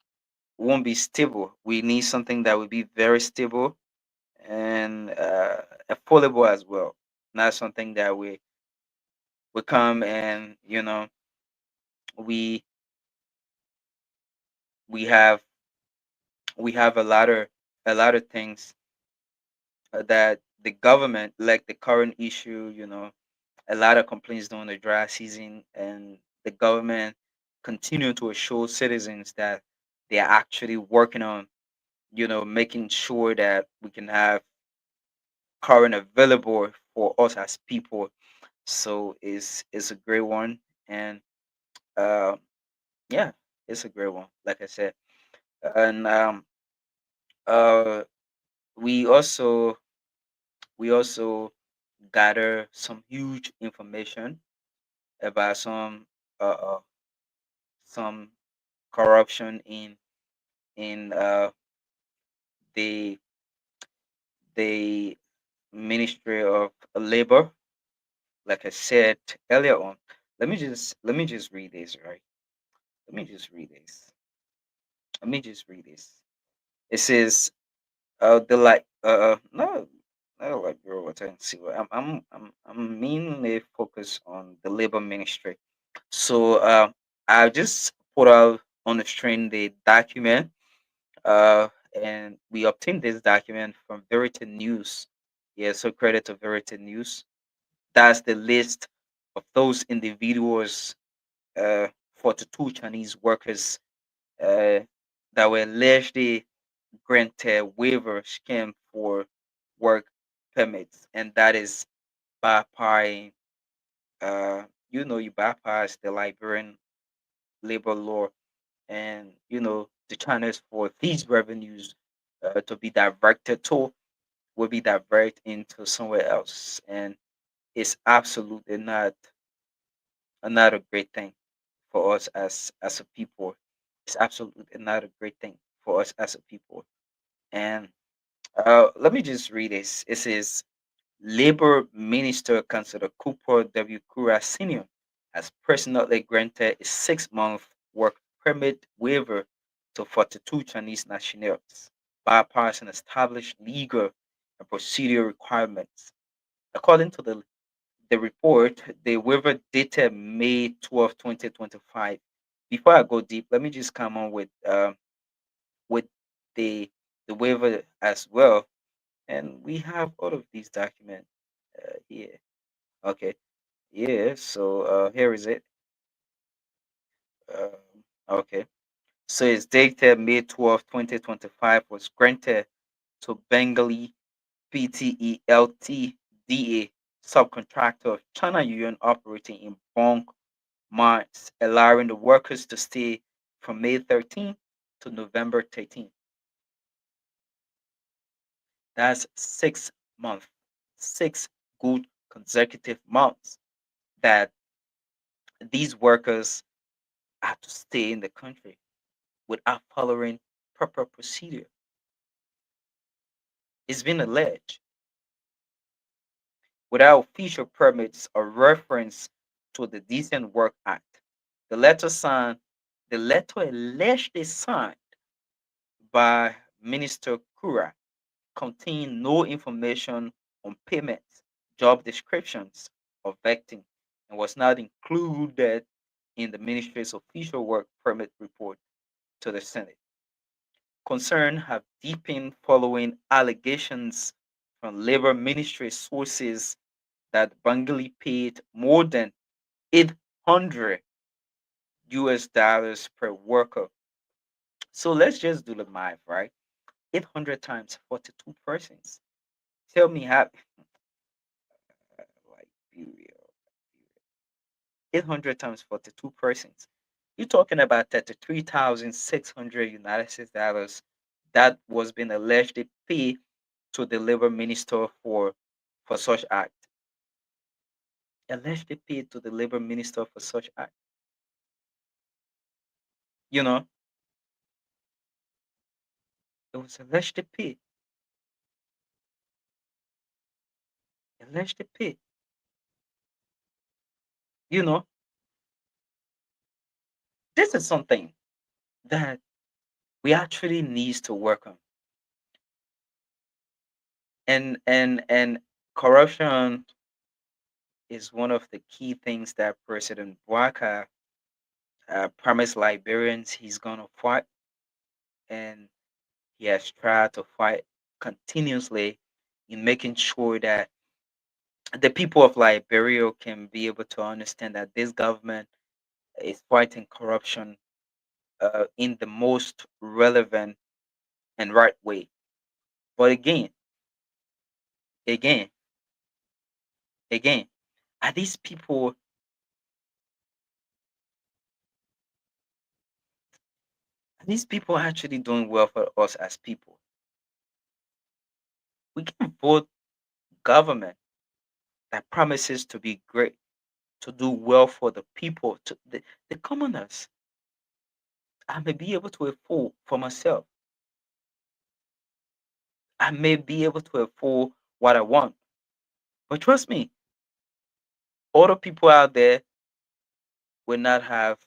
S7: won't be stable. We need something that will be very stable and affordable as well. Not something that we come and we we have we have a lot of things that the government, like the current issue, a lot of complaints during the dry season, and the government continue to assure citizens that they are actually working on making sure that we can have current available for us as people. So it's a great one, and uh, yeah, it's a great one. Like I said, and uh, we also we also gather some huge information about some corruption in the the Ministry of Labor. Like I said earlier on, let me just read this, right. Let me just read this. Let me just read this. It says, the like no, not like girl what I see. I'm mainly focused on the labor ministry. So I just put out on the screen the document, uh, and we obtained this document from Verity News. Yeah, so credit to Verity News. That's the list of those individuals, 42 Chinese workers uh, that were allegedly granted waiver scheme for work permits, and that is bypassing, you bypass the Liberian labor law, and the channels for these revenues to be directed to will be diverted into somewhere else, and it's absolutely not a great thing for us as a people. It's absolutely not a great thing for us as a people. And let me just read this. It says Labor Minister Councillor Cooper W. Kura Sr. has personally granted a 6-month work permit waiver to 42 Chinese nationals, bypassing established legal and procedural requirements. According to the report, the waiver dated May 12, 2025. Before I go deep, let me just come on with the the waiver as well, and we have all of these documents here. Okay, yeah. So here is it. Okay, so it's dated May 12, 2025. Was granted to Bengali PTE LTDA subcontractor of China Union operating in Bong months, allowing the workers to stay from May 13th to November 13th. That's 6 months, 6 good consecutive months that these workers have to stay in the country without following proper procedure. It's been alleged without official permits or reference to the Decent Work Act. The letter signed, the letter allegedly signed by Minister Kura contained no information on payments, job descriptions, or vetting, and was not included in the ministry's official work permit report to the Senate. Concern have deepened following allegations from labor ministry sources that Bangali paid more than 800 US dollars per worker. So let's just do the math, right? 800 times 42 persons. Tell me how, Liberia, 800 times 42 persons. You're talking about 33,600 United States dollars that was being allegedly paid to the labor minister for such act. Allegedly paid to the labor minister for such act. You know, it was allegedly paid. Allegedly paid. You know, this is something that we actually needs to work on. And corruption is one of the key things that President Bouaka promised Liberians he's gonna fight, and he has tried to fight continuously in making sure that the people of Liberia can be able to understand that this government is fighting corruption in the most relevant and right way. But again, again, are these people actually doing well for us as people? We can vote government that promises to be great, to do well for the people, to the commoners. I may be able to afford for myself. I may be able to afford what I want. But trust me, other people out there will not have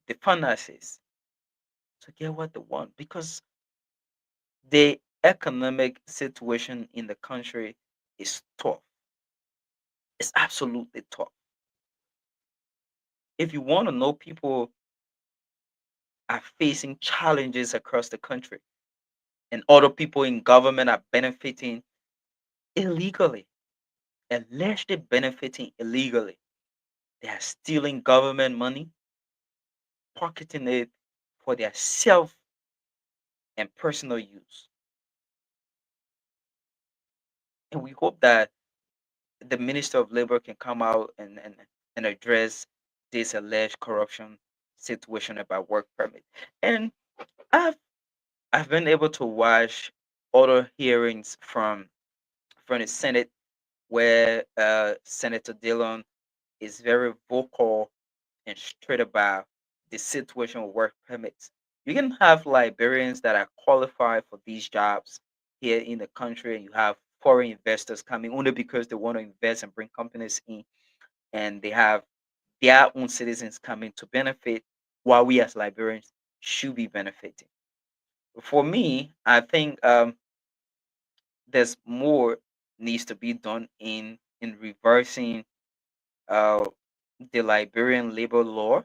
S7: the finances to get what they want because the economic situation in the country is tough. It's absolutely tough. If you want to know, people are facing challenges across the country, and other people in government are benefiting illegally, allegedly benefiting illegally. They are stealing government money, pocketing it for their self and personal use. And we hope that the Minister of Labor can come out and address this alleged corruption situation about work permit. And I've I've been able to watch other hearings from the Senate where Senator Dillon is very vocal and straight about the situation with work permits. You can have Liberians that are qualified for these jobs here in the country, and you have foreign investors coming only because they want to invest and bring companies in, and they have their own citizens coming to benefit, while we as Liberians should be benefiting. For me, I think there's more needs to be done in reversing uh, the Liberian labor law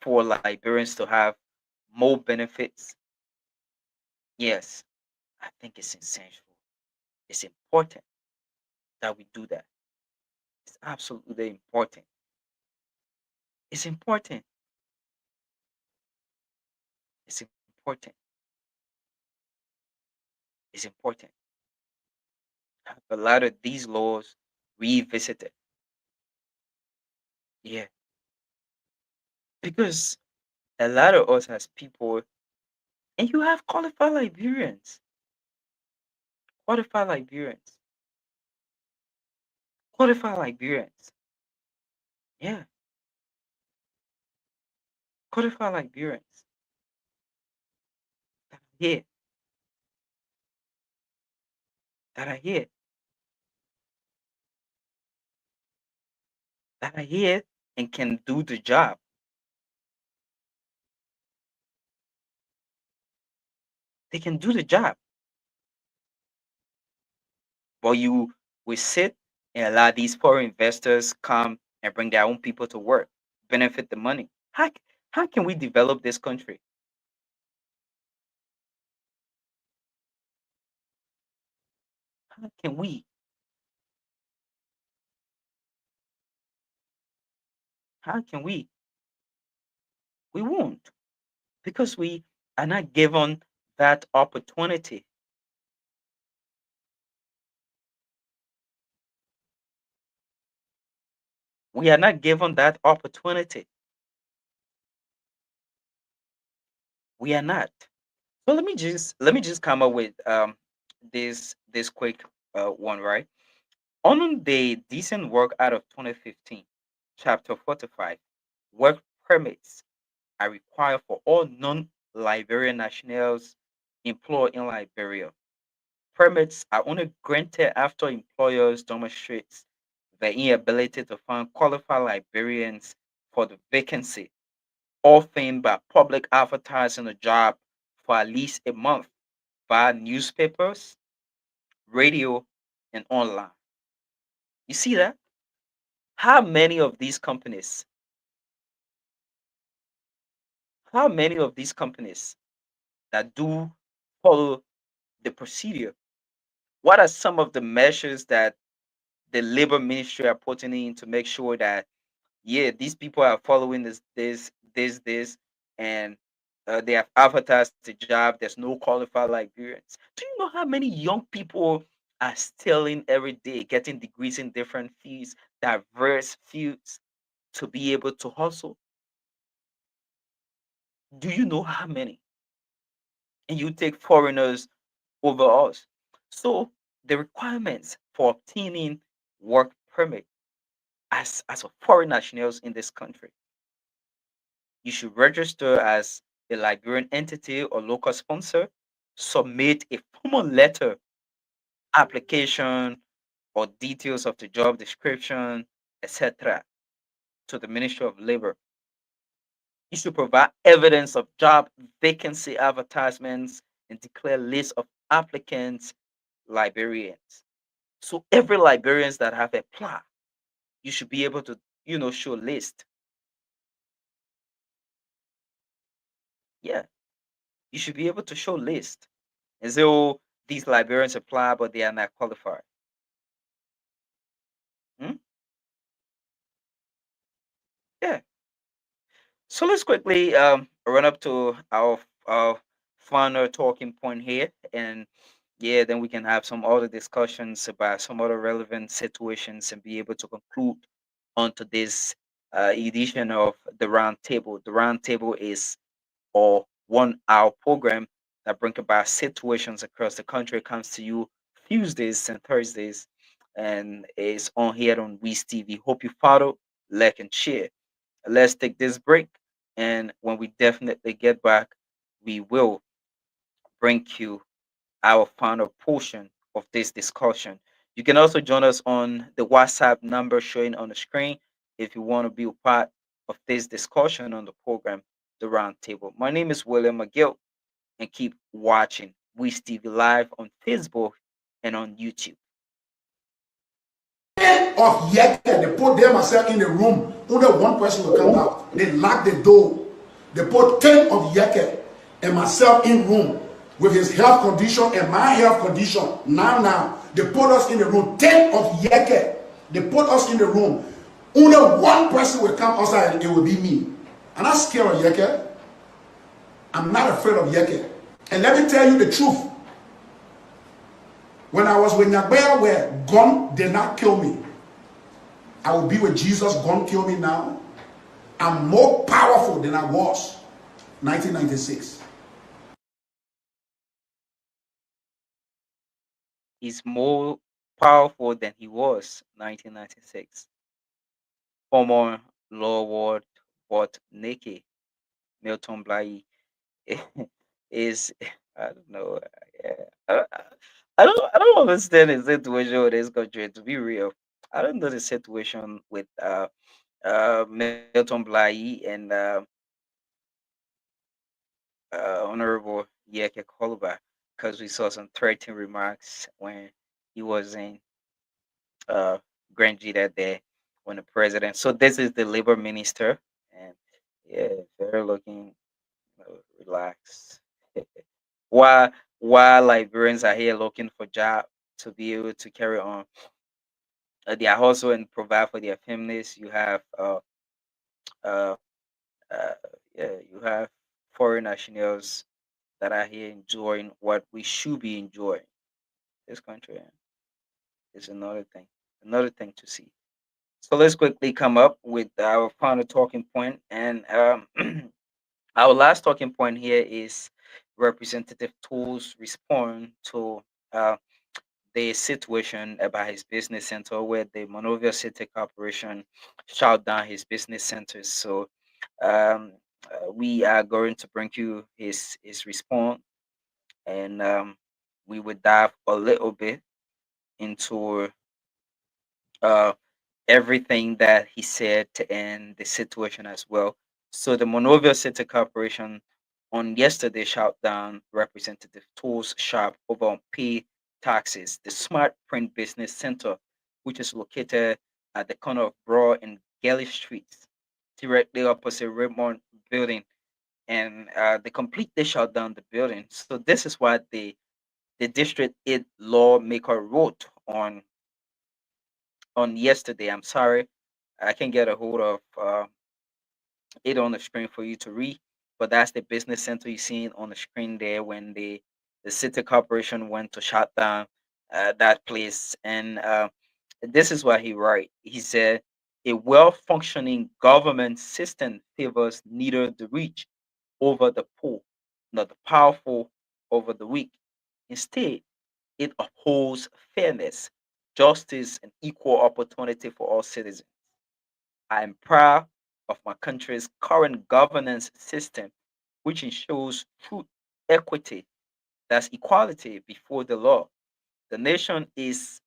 S7: for Liberians to have more benefits. Yes, I think it's essential. It's important that we do that. It's absolutely important. It's important. It's important. It's important. Have a lot of these laws revisited. Yeah. Because a lot of us as people, and you have qualified Liberians. Qualified Liberians. Qualified Liberians. Yeah. Qualified Liberians. That are here. That are here. That are here and can do the job. They can do the job. But we sit and allow these foreign investors come and bring their own people to work, benefit the money. How can we develop this country? How can we? How can we? We won't, because we are not given that opportunity. We are not given that opportunity. We are not. So let me just come up with this quick one, right? On the Decent Work Act of 2015, Chapter 45, work permits are required for all non-Liberian nationals employed in Liberia. Permits are only granted after employers demonstrate the inability to find qualified Liberians for the vacancy, often by public advertising a job for at least a month via newspapers, radio, and online. You see that? How many of these companies, how many of these companies that do follow the procedure, what are some of the measures that the labor ministry are putting in to make sure that, yeah, these people are following this, and they have advertised the job. There's no qualified Liberians. Do you know how many young people are stealing every day, getting degrees in different fields, diverse fields, to be able to hustle? Do you know how many? And you take foreigners over us. So the requirements for obtaining work permit as a foreign nationals in this country, you should register as a Liberian entity or local sponsor, submit a formal letter, application, or details of the job description, etc., to the Ministry of Labor. You should provide evidence of job vacancy advertisements and declare lists of applicants, Liberians. So every Liberians that have applied, you should be able to, show list. Yeah, you should be able to show list and say, oh, these Liberians apply, but they are not qualified. Hmm? Yeah. So let's quickly run up to our final talking point here, and yeah, then we can have some other discussions about some other relevant situations and be able to conclude onto this edition of the round table. The round table is a 1 hour program that brings about situations across the country. It comes to you Tuesdays and Thursdays, and is on here on Weez TV. Hope you follow, like, and share. Let's take this break, and when we definitely get back, we will bring you our final portion of this discussion. You can also join us on the WhatsApp number showing on the screen if you want to be a part of this discussion on the program, The Round Table. My name is William McGill, and keep watching Weez TV Live on Facebook and on YouTube.
S2: Of Yeke, they put them myself in a room. Only one person will come out. They lock the door. They put 10 of Yeke and myself in room with his health condition and my health condition. Now, they put us in the room. 10 of Yeke. They put us in the room. Only one person will come outside, and it will be me. I'm not scared of Yeke. I'm not afraid of Yeke. And let me tell you the truth. When I was with Nyagbeya, where gun did not kill me, I will be with Jesus. Gun kill me now. I'm more powerful than I was 1996.
S7: He's more powerful than he was 1996. Former Lord Botneke, Milton Bly, is I don't know. Yeah, I don't understand the situation with this country. To be real, I don't know the situation with Milton Bly and Honorable Yeke Koluba, because we saw some threatening remarks when he was in uh, Grand G that day when the president. So this is the labor minister, and yeah, they're looking relaxed. while while Liberians are here looking for job to be able to carry on their hustle and provide for their families, you have uh, uh, yeah, you have foreign nationals that are here enjoying what we should be enjoying. This country is another thing to see. So let's quickly come up with our final talking point, and our last talking point here is Representative Tools respond to uh, the situation about his business center where the Monrovia City Corporation shut down his business centers. So um, we are going to bring you his response, and we would dive a little bit into uh, everything that he said and the situation as well. So the Monrovia City Corporation on yesterday shut down Representative Tools shop over unpaid taxes. The Smart Print Business Center, which is located at the corner of Broad and Gelly Streets, directly opposite Raymond Building, and they completely shut down the building. So this is what the district aid lawmaker wrote on yesterday. I'm sorry, I can get a hold of it on the screen for you to read. But that's the business center you seen on the screen there when the city corporation went to shut down that place. And this is what he wrote. He said, "A well-functioning government system favors neither the rich over the poor, nor the powerful over the weak. Instead, it upholds fairness, justice, and equal opportunity for all citizens. I am proud of my country's current governance system, which ensures true equity, that's equality before the law. The nation is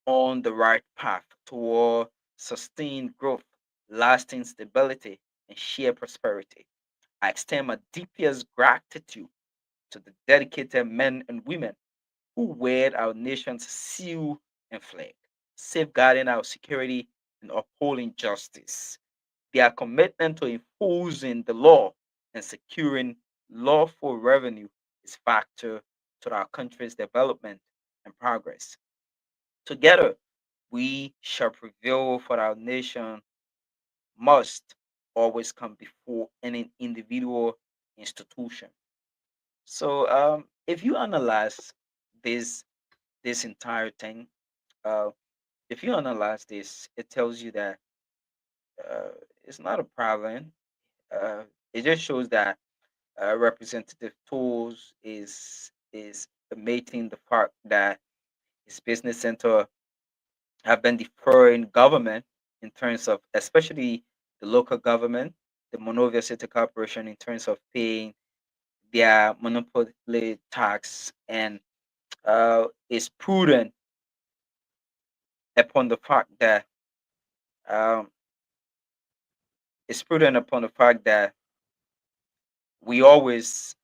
S7: on the right path toward sustained growth, lasting stability, and shared prosperity. I extend my deepest gratitude to the dedicated men and women who wear our nation's seal and flag, safeguarding our security and upholding justice. Their commitment to enforcing the law and securing lawful revenue is factor to our country's development and progress. Together, we shall prevail for our nation must always come before any individual institution. So if you analyze this this entire thing, uh, if you analyze this, it tells you that uh, it's not a problem. Uh, it just shows that Representative Tools is admitting the fact that his business center have been deferring government in terms of, especially the local government, the Monrovia City Corporation, in terms of paying their monopoly tax, and is prudent upon the fact that um, it's prudent upon the fact that we always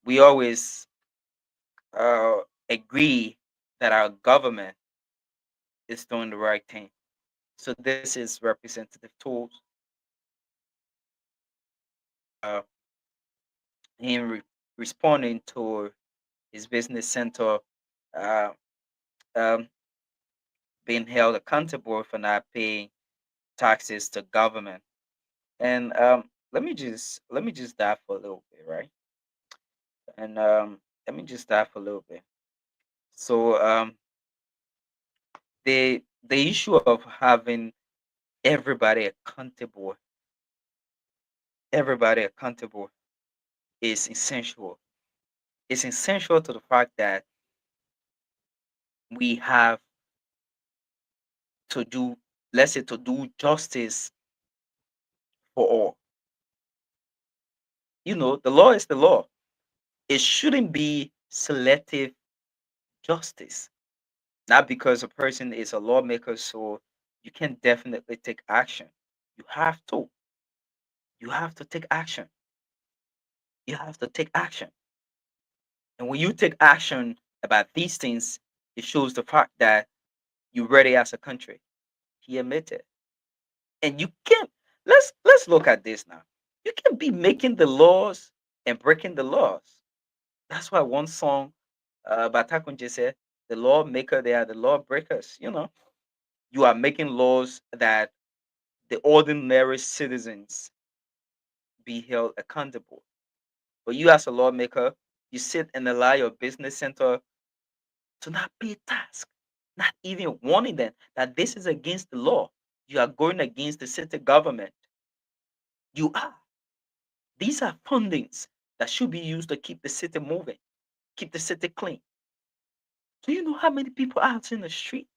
S7: we always uh, agree that our government is doing the right thing. So this is Representative Tools, uh, him responding to his business center uh, um, being held accountable for not paying taxes to government. And let me just dive for a little bit, right? And let me just dive for a little bit. So the issue of having everybody accountable everybody accountable is essential. It's essential to the fact that we have to do, let's say, to do justice for all. The law is the law. It shouldn't be selective justice. Not because a person is a lawmaker, so you can definitely take action. You have to. You have to take action. You have to take action. And when you take action about these things, it shows the fact that you're ready as a country. He admitted. And you can't, let's look at this now. You can be making the laws and breaking the laws. That's why one song Batakunje said, the lawmaker, they are the lawbreakers. You are making laws that the ordinary citizens be held accountable. But you as a lawmaker, you sit and allow your business center to not be tasked, not even warning them that this is against the law. You are going against the city government. You are. These are fundings that should be used to keep the city moving, keep the city clean. Do you know how many people are out in the street,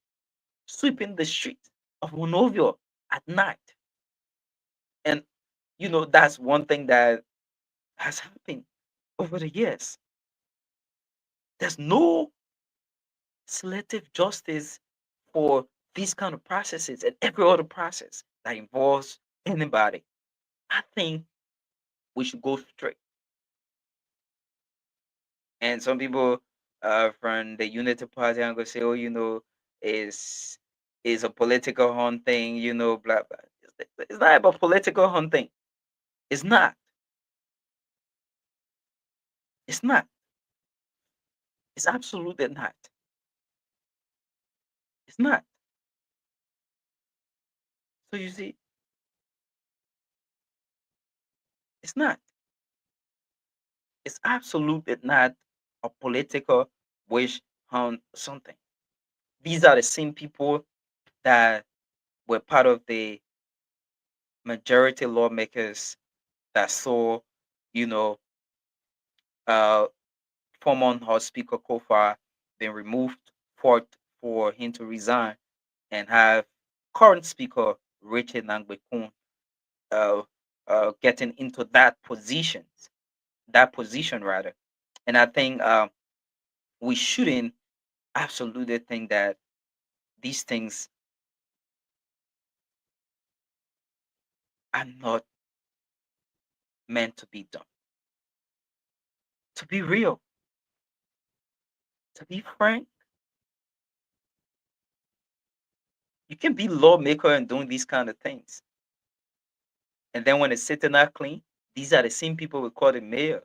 S7: sweeping the streets of Monrovia at night? And that's one thing that has happened over the years. There's no selective justice for these kind of processes and every other process that involves anybody. I think we should go straight. And some people from the Unity Party are gonna say, "Oh, is a political hunting, blah blah." It's not about political hunting. It's not. It's not. It's absolutely not. It's not. So you see, it's not. It's absolutely not a political wish hunt something. These are the same people that were part of the majority lawmakers that saw, you know, uh, former House Speaker Kofa being removed for him to resign and have current Speaker Richard Nangbekun uh, getting into that position rather. And I think we shouldn't absolutely think that these things are not meant to be done. To be real, to be frank, you can be lawmaker and doing these kind of things. And then when the city not clean, these are the same people we call the mayor.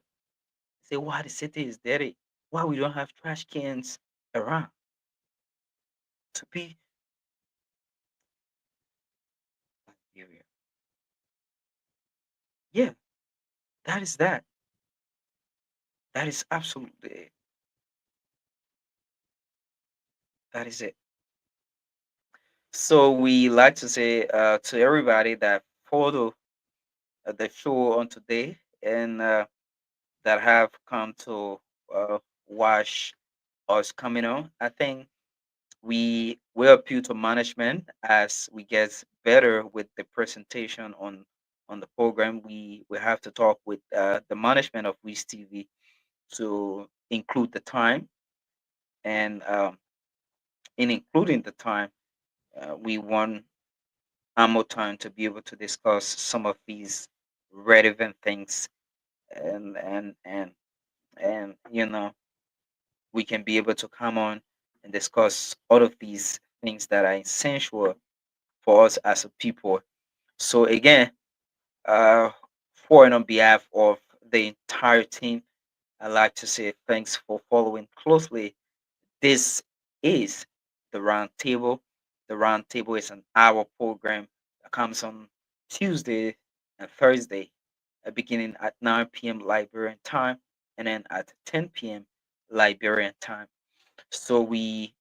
S7: Say, why the city is dirty? Why we don't have trash cans around? To be area. Yeah, that is that. That is absolutely it. That is it. So we like to say to everybody that follow the show on today and that have come to watch us coming on. I think we will appeal to management as we get better with the presentation on the program. We have to talk with the management of Wiz TV to include the time, and in including the time, we want more time to be able to discuss some of these relevant things, and we can be able to come on and discuss all of these things that are essential for us as a people. So again, uh, for and on behalf of the entire team, I'd like to say thanks for following closely. This is the Round Table. The Round Table is an hour program that comes on Tuesday and Thursday, beginning at 9 p.m. Liberian time and then at 10 p.m. Liberian time. So we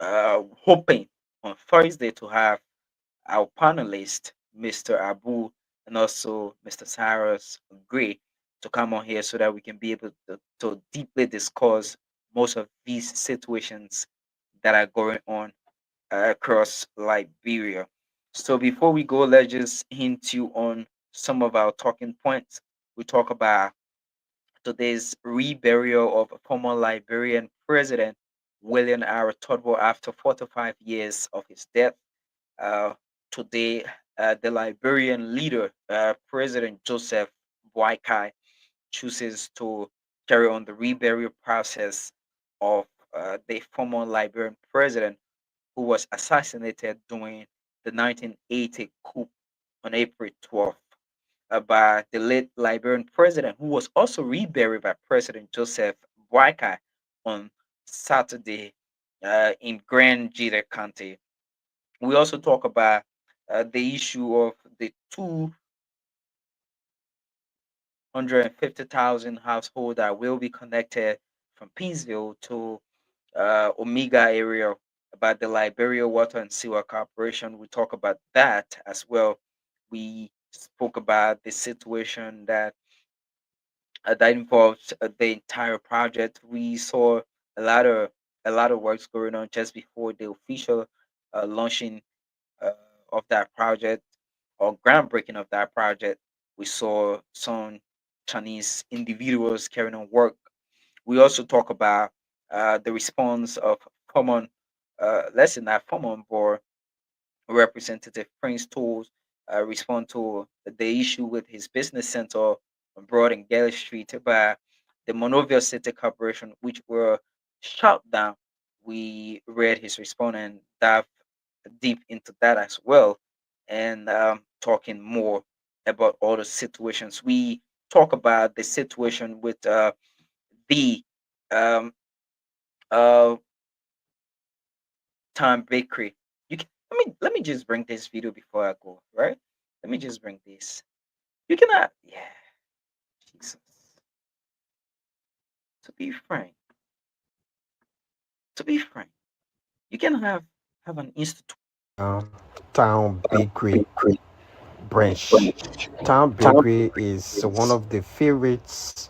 S7: hoping on Thursday to have our panelist, Mr. Abu and also Mr. Cyrus Gray to come on here so that we can be able to deeply discuss most of these situations that are going on across Liberia. So before we go, let's just hint you on some of our talking points. We talk about today's reburial of former Liberian President William R. Todwell after 45 years of his death. Uh, Today, the Liberian leader, President Joseph Boakai, chooses to carry on the reburial process of the former Liberian president who was assassinated during the 1980 coup on April 12th by the late Liberian president, who was also reburied by President Joseph Boakai on Saturday in Grand Jita County. We also talk about the issue of the 250,000 households that will be connected from Peaceville to Omega area, about the Liberia Water and Sewer Corporation. We talk about that as well. We spoke about the situation that involves the entire project. We saw a lot of works going on just before the official launching of that project or groundbreaking of that project. We saw some Chinese individuals carrying on work. We also talk about the response of common, less than that, common, but Representative Prince Tools respond to the issue with his business center on Broad and Gale Street by the Monrovia City Corporation, which were shut down. We read his response and dive deep into that as well, and talking more about all the situations. We talk about the situation with the um, uh, Time Bakery. You can let me just bring this video before I go. Right? Let me just bring this. You cannot. Yeah. Jesus. To be frank, you can have an institute.
S8: Town Bakery branch. Town Bakery is one of the favorites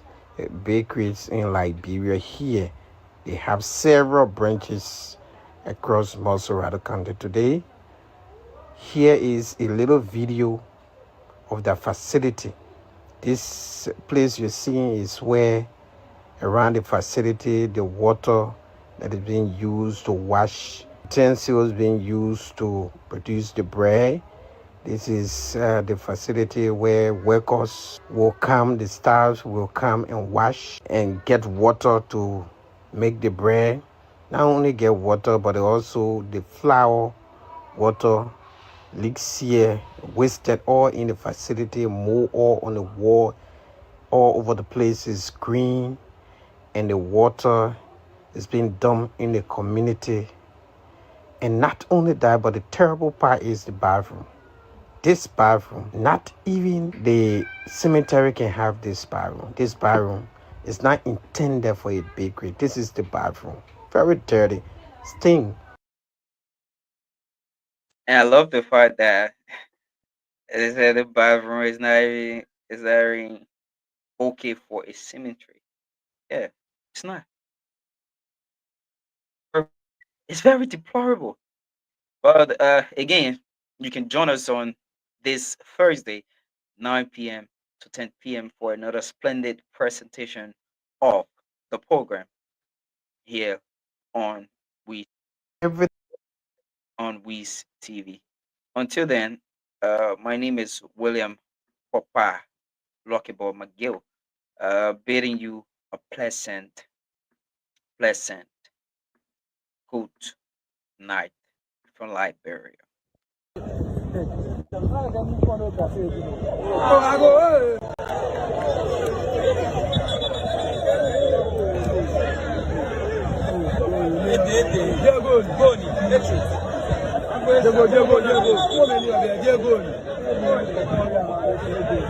S8: bakeries in Liberia here. They have several branches across Mosorado County. Today, here is a little video of the facility. This place you're seeing is where around the facility the water that is being used to wash utensils being used to produce the bread. This is the facility where workers will come, the staffs will come and wash and get water to make the bread. Not only get water, but also the flour, water, leaks here, wasted all in the facility, mold all on the wall, all over the place is green, and the water is being dumped in the community. And not only that, but the terrible part is the bathroom. This bathroom, not even the cemetery can have this bathroom. This bathroom is not intended for a bakery. This is the bathroom. Very dirty. Stink.
S7: And I love the fact that they said the bathroom is not even okay for a cemetery. Yeah, it's not. It's very deplorable. But again, you can join us on this Thursday, 9 p.m. to 10 p.m. for another splendid presentation of the program here on We TV. Until then, my name is William Papa Lockable McGill, bidding you a pleasant, good night from Liberia.
S5: Diego.